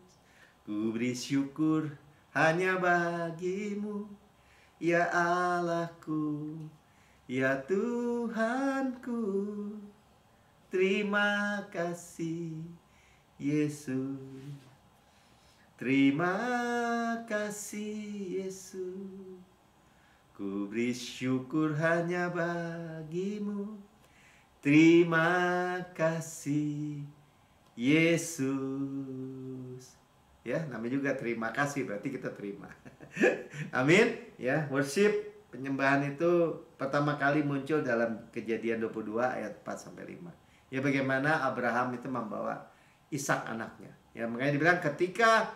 S1: ku beri syukur hanya bagimu, ya Allahku, ya Tuhanku. Terima kasih Yesus, terima kasih Yesus, ku beri syukur hanya bagimu. Terima kasih Yesus. Ya, namanya juga terima kasih, berarti kita terima. Amin. Ya, worship, penyembahan itu pertama kali muncul dalam Kejadian 22 ayat 4 sampai 5. Ya, bagaimana Abraham itu membawa Ishak anaknya. Ya, makanya dibilang ketika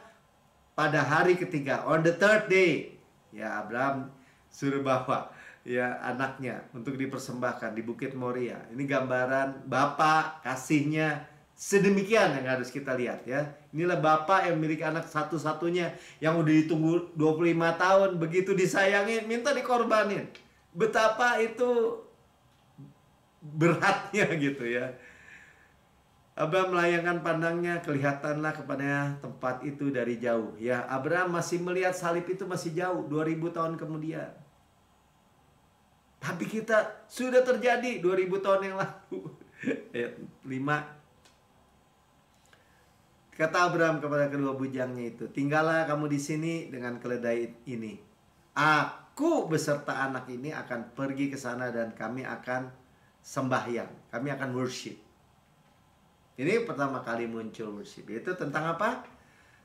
S1: pada hari ketiga, on the third day, ya Abraham suruh bawa ya anaknya untuk dipersembahkan di Bukit Moria. Ini gambaran Bapa kasihnya sedemikian yang harus kita lihat ya. Inilah Bapa yang memiliki anak satu-satunya yang udah ditunggu 25 tahun, begitu disayangin minta dikorbanin. Betapa itu beratnya gitu ya. Abraham melayangkan pandangnya, kelihatanlah kepada tempat itu dari jauh. Ya, Abraham masih melihat salib itu masih jauh, 2000 tahun kemudian. Tapi kita sudah terjadi 2000 tahun yang lalu. Ayat 5. Kata Abraham kepada kedua bujangnya itu, tinggallah kamu di sini dengan keledai ini. Aku beserta anak ini akan pergi ke sana dan kami akan sembahyang. Kami akan worship. Ini pertama kali muncul worship. Itu tentang apa?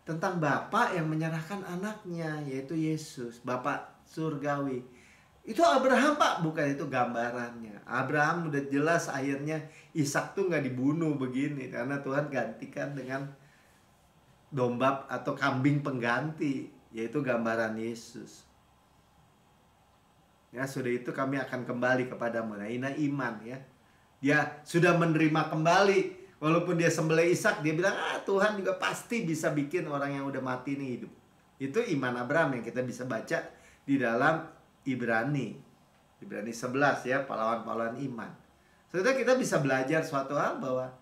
S1: Tentang Bapa yang menyerahkan anaknya, yaitu Yesus. Bapa surgawi. Itu Abraham Pak, bukan, itu gambarannya. Abraham udah jelas akhirnya Ishak tuh nggak dibunuh begini karena Tuhan gantikan dengan domba atau kambing pengganti, yaitu gambaran Yesus. Ya, sudah itu kami akan kembali kepadamu. Nah, ini iman ya. Dia sudah menerima kembali. Walaupun dia sembelih Ishak, dia bilang, Tuhan juga pasti bisa bikin orang yang udah mati ini hidup. Itu iman Abraham yang kita bisa baca di dalam Ibrani 11 ya, pahlawan-pahlawan iman. Saudara, kita bisa belajar suatu hal bahwa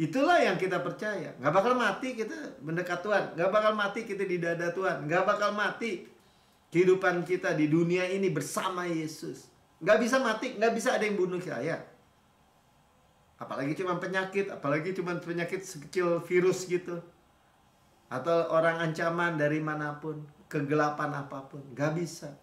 S1: itulah yang kita percaya. Gak bakal mati kita mendekat Tuhan. Gak bakal mati kita di dada Tuhan. Gak bakal mati kehidupan kita di dunia ini bersama Yesus. Gak bisa mati, gak bisa ada yang bunuh saya. Apalagi cuma penyakit, apalagi cuma penyakit sekecil virus gitu. Atau orang ancaman dari manapun, kegelapan apapun, gak bisa.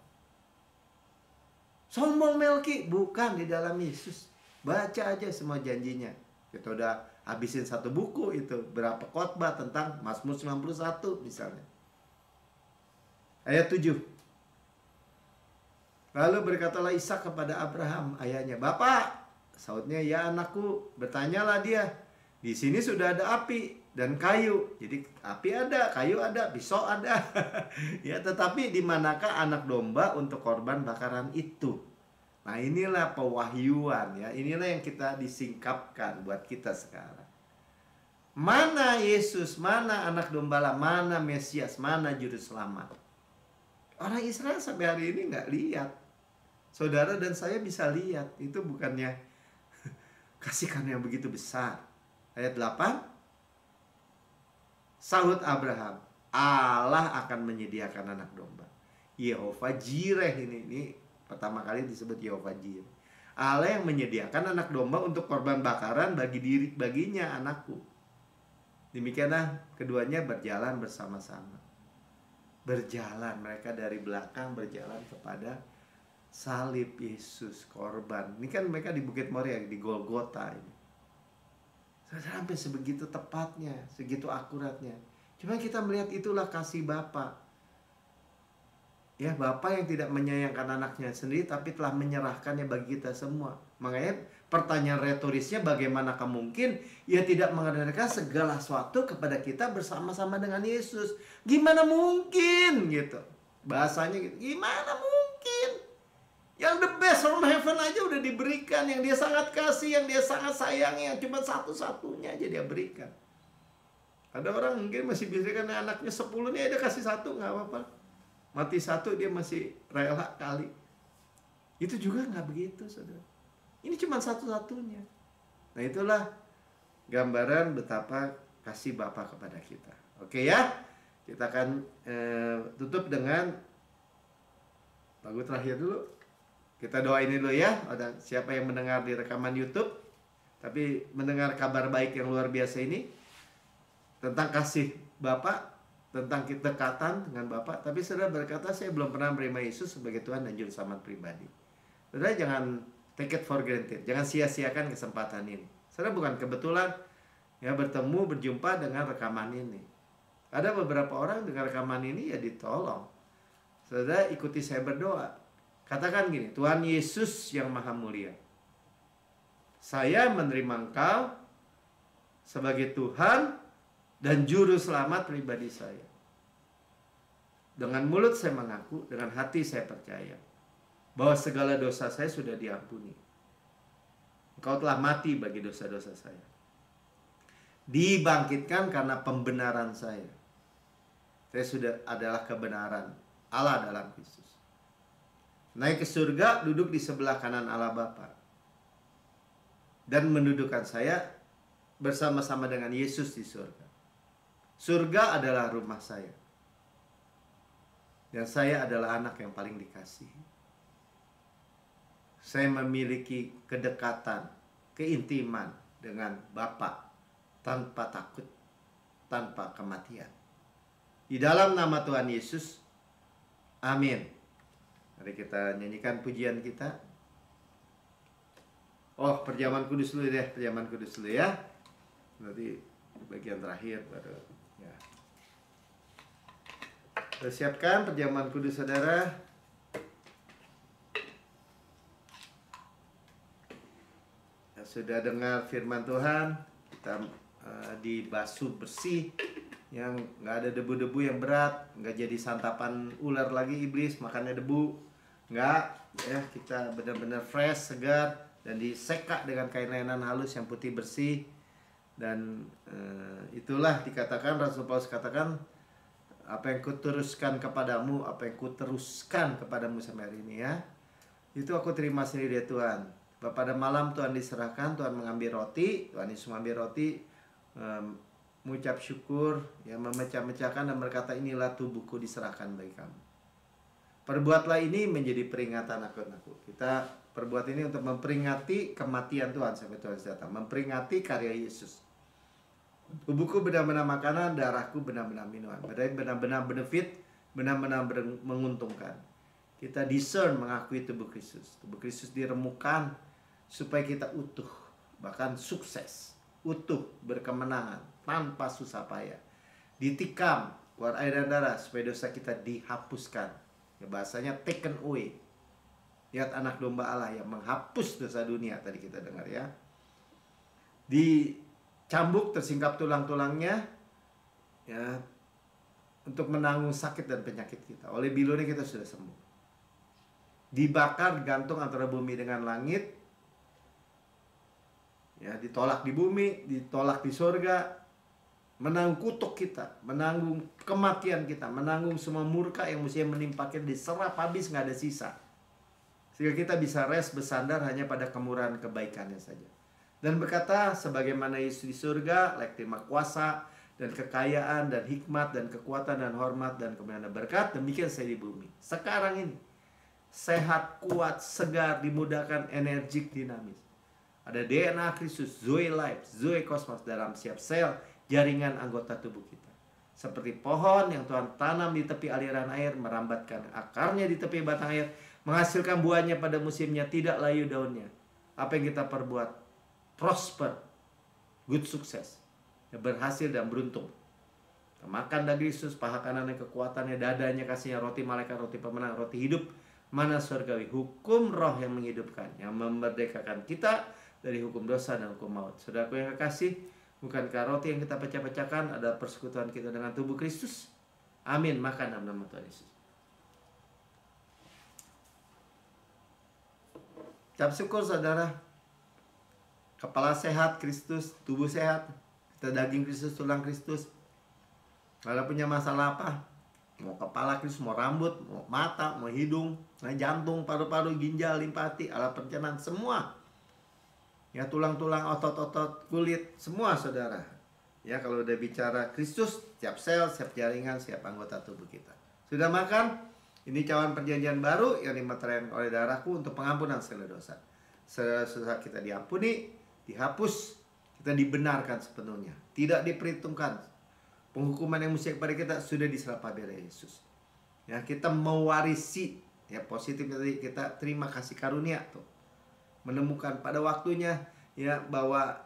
S1: Sombong Melki, bukan, di dalam Yesus. Baca aja semua janjinya. Kita udah habisin satu buku itu, berapa khotbah tentang Mazmur 91 misalnya. Ayat 7. Lalu berkatalah Ishak kepada Abraham ayahnya, "Bapak," sautnya, "ya anakku." Bertanyalah dia, "Di sini sudah ada api dan kayu." Jadi api ada, kayu ada, pisau ada. Ya, tetapi di manakah anak domba untuk korban bakaran itu? Nah, inilah pewahyuan ya. Inilah yang kita disingkapkan buat kita sekarang. Mana Yesus, mana anak domba, mana Mesias, mana juru selamat? Orang Israel sampai hari ini nggak lihat. Saudara dan saya bisa lihat. Itu bukannya kasihkan yang begitu besar. Ayat 8. Sahut Abraham, Allah akan menyediakan anak domba. Yehova Jireh ini pertama kali disebut Yehova Jireh. Allah yang menyediakan anak domba untuk korban bakaran baginya anakku. Demikianlah keduanya berjalan bersama-sama. Berjalan, mereka dari belakang berjalan kepada salib Yesus, korban. Ini kan mereka di Bukit Moria, di Golgota ini. Sampai sebegitu tepatnya, segitu akuratnya. Cuma kita melihat itulah kasih Bapa. Ya, Bapa yang tidak menyayangkan anaknya sendiri, tapi telah menyerahkannya bagi kita semua. Makanya pertanyaan retorisnya, bagaimanakah mungkin Ia tidak mengadakan segala sesuatu kepada kita bersama-sama dengan Yesus? Gimana mungkin gitu? Bahasanya gitu, gimana mungkin? Yang the best from heaven aja udah diberikan, yang Dia sangat kasih, yang Dia sangat sayangi, yang cuma satu-satunya aja Dia berikan. Ada orang mungkin masih berikan anaknya 10 nih, ada kasih satu, nggak apa-apa. Mati satu dia masih rela kali. Itu juga nggak begitu, saudara. Ini cuma satu-satunya. Nah, itulah gambaran betapa kasih Bapa kepada kita. Oke ya, kita akan tutup dengan lagu terakhir dulu. Kita doain dulu ya. Ada siapa yang mendengar di rekaman YouTube, tapi mendengar kabar baik yang luar biasa ini tentang kasih Bapa, tentang kedekatan dengan Bapa, tapi saudara berkata, saya belum pernah menerima Yesus sebagai Tuhan dan Juru Selamat pribadi. Saudara jangan take it for granted, jangan sia-siakan kesempatan ini. Saudara bukan kebetulan ya bertemu, berjumpa dengan rekaman ini. Ada beberapa orang dengan rekaman ini ya ditolong. Saudara ikuti saya berdoa. Katakan gini, Tuhan Yesus yang Maha Mulia, saya menerima Engkau sebagai Tuhan dan Juru Selamat pribadi saya. Dengan mulut saya mengaku, dengan hati saya percaya bahwa segala dosa saya sudah diampuni. Engkau telah mati bagi dosa-dosa saya, dibangkitkan karena pembenaran saya. Saya sudah adalah kebenaran Allah dalam Kristus. Naik ke surga, duduk di sebelah kanan Allah Bapa, dan mendudukkan saya bersama-sama dengan Yesus di surga. Surga adalah rumah saya, dan saya adalah anak yang paling dikasihi. Saya memiliki kedekatan, keintiman dengan Bapa tanpa takut, tanpa kematian. Di dalam nama Tuhan Yesus, amin. Mari kita nyanyikan pujian kita. Oh, perjamuan kudus dulu deh, perjamuan kudus dulu ya. Nanti bagian terakhir baru ya. Kita siapkan perjamuan kudus saudara. sudah dengar firman Tuhan, kita dibasuh bersih, yang nggak ada debu-debu yang berat, nggak jadi santapan ular lagi iblis makannya debu, nggak ya, kita benar-benar fresh, segar, dan diseka dengan kain lenan halus yang putih bersih. Dan itulah dikatakan, Rasul Paulus katakan, apa yang kuteruskan kepadamu, apa yang kuteruskan kepadamu sampai hari ini ya, itu aku terima sendiri dari Tuhan. Pada malam Tuhan diserahkan, Tuhan mengambil roti, Tuhan Yesus mengambil roti, mengucap syukur, ya, memecah-mecahkan dan berkata, inilah tubuhku diserahkan bagi kamu. Perbuatlah ini menjadi peringatan aku. Kita perbuat ini untuk memperingati kematian Tuhan sampai Tuhan datang, memperingati karya Yesus. Tubuhku benar-benar makanan, darahku benar-benar minuman. Benar-benar benefit, benar-benar menguntungkan. Kita discern mengakui tubuh Kristus. Tubuh Kristus diremukkan supaya kita utuh, bahkan sukses, utuh, berkemenangan, tanpa susah payah. Ditikam, keluar air dan darah supaya dosa kita dihapuskan. Ya, bahasanya taken away. Lihat anak domba Allah yang menghapus dosa dunia, tadi kita dengar ya. Dicambuk, tersingkap tulang-tulangnya, ya, untuk menanggung sakit dan penyakit kita. Oleh bilurnya kita sudah sembuh. Dibakar, gantung antara bumi dengan langit, ya, ditolak di bumi, ditolak di surga, menanggung kutuk kita, menanggung kematian kita, menanggung semua murka yang mestinya menimpa kita, diserap habis, nggak ada sisa. Sehingga kita bisa rest, bersandar hanya pada kemurahan kebaikannya saja. Dan berkata, sebagaimana Yesus di surga, layak terima kuasa dan kekayaan dan hikmat dan kekuatan dan hormat dan kemuliaan berkat, demikian saya di bumi. Sekarang ini, sehat, kuat, segar, dimudahkan, energik, dinamis. Ada DNA Kristus, Zoe Life, Zoe Kosmos dalam setiap sel, jaringan anggota tubuh kita. Seperti pohon yang Tuhan tanam di tepi aliran air, merambatkan akarnya di tepi batang air, menghasilkan buahnya pada musimnya, tidak layu daunnya. Apa yang kita perbuat, prosper, good sukses, berhasil dan beruntung. Kita makan daging Kristus, paha kanannya kekuatannya, dadanya kasihnya, roti malaikat, roti pemenang, roti hidup, mana surgawi, hukum roh yang menghidupkan, yang memerdekakan kita dari hukum dosa dan hukum maut. Saudaraku yang kekasih, bukankah roti yang kita pecah-pecahkan adalah persekutuan kita dengan tubuh Kristus? Amin. Makan dalam nama Tuhan Yesus. Ucap syukur saudara. Kepala sehat Kristus, tubuh sehat. Kita daging Kristus, tulang Kristus. Kalau punya masalah apa? Mau kepala Kristus, mau rambut, mau mata, mau hidung, mau jantung, paru-paru, ginjal, limpa hati, alat pencernaan, semua. Ya, tulang-tulang, otot-otot, kulit, semua saudara. Ya, kalau udah bicara Kristus, setiap sel, setiap jaringan, setiap anggota tubuh kita. Sudah makan? Ini cawan perjanjian baru yang dimeteraikan oleh darahku untuk pengampunan segala dosa. Saudara-saudara kita diampuni, dihapus, kita dibenarkan sepenuhnya. Tidak diperhitungkan. Penghukuman yang mesti kepada kita sudah diserah oleh Yesus. Ya, kita mewarisi, ya, positif tadi kita terima kasih karunia tuh. Menemukan pada waktunya, ya, bahwa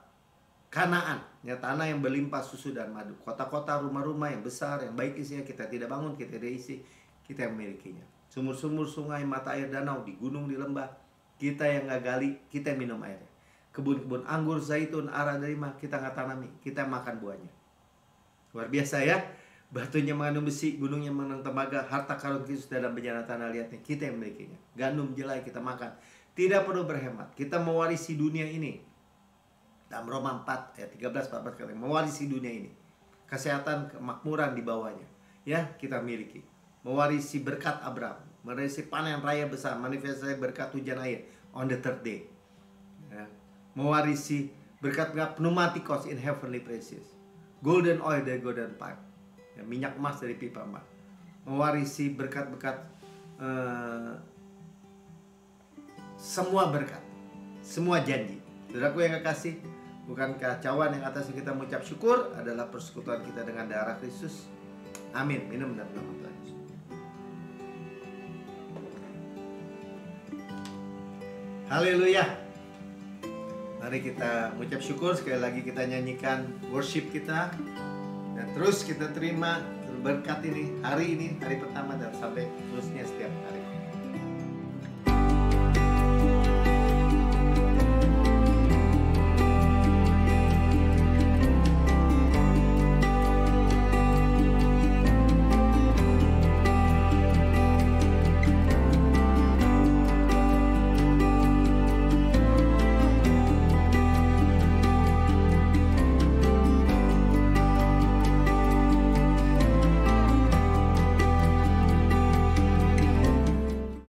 S1: Kanaan, ya, tanah yang berlimpah susu dan madu, kota-kota, rumah-rumah yang besar, yang baik isinya, kita tidak bangun, kita tidak isi, kita yang memilikinya. Sumur-sumur, sungai, mata air, danau, di gunung, di lembah, kita yang nggak gali, kita yang minum airnya. Kebun-kebun anggur, zaitun, ara, delima, kita nggak tanami, kita yang makan buahnya. Luar biasa ya, batunya mengandung besi, gunungnya mengandung tembaga, harta karun Kristus dalam bejana tanah liatnya, kita yang memilikinya. Gandum, jelai, kita makan. Tidak perlu berhemat. Kita mewarisi dunia ini. Dalam Roma 4 ayat 13-14 kata mewarisi dunia ini. Kesehatan, kemakmuran di bawahnya. Ya, kita miliki. Mewarisi berkat Abraham. Mewarisi panen raya besar. Manifestasi berkat hujan air. On the third day. Ya. Mewarisi berkat-berkat pneumatikos in heavenly places. Golden oil dari golden pipe. Ya, minyak emas dari pipa emas. Mewarisi berkat-berkat semua berkat, semua janji. Saudaraku yang kekasih, bukankah cawan yang atas kita mengucap syukur adalah persekutuan kita dengan darah Kristus? Amin. Minum dalam nama Tuhan Yesus. Haleluya. Mari kita mengucap syukur. Sekali lagi kita nyanyikan worship kita, dan terus kita terima berkat ini hari pertama dan sampai terusnya setiap hari.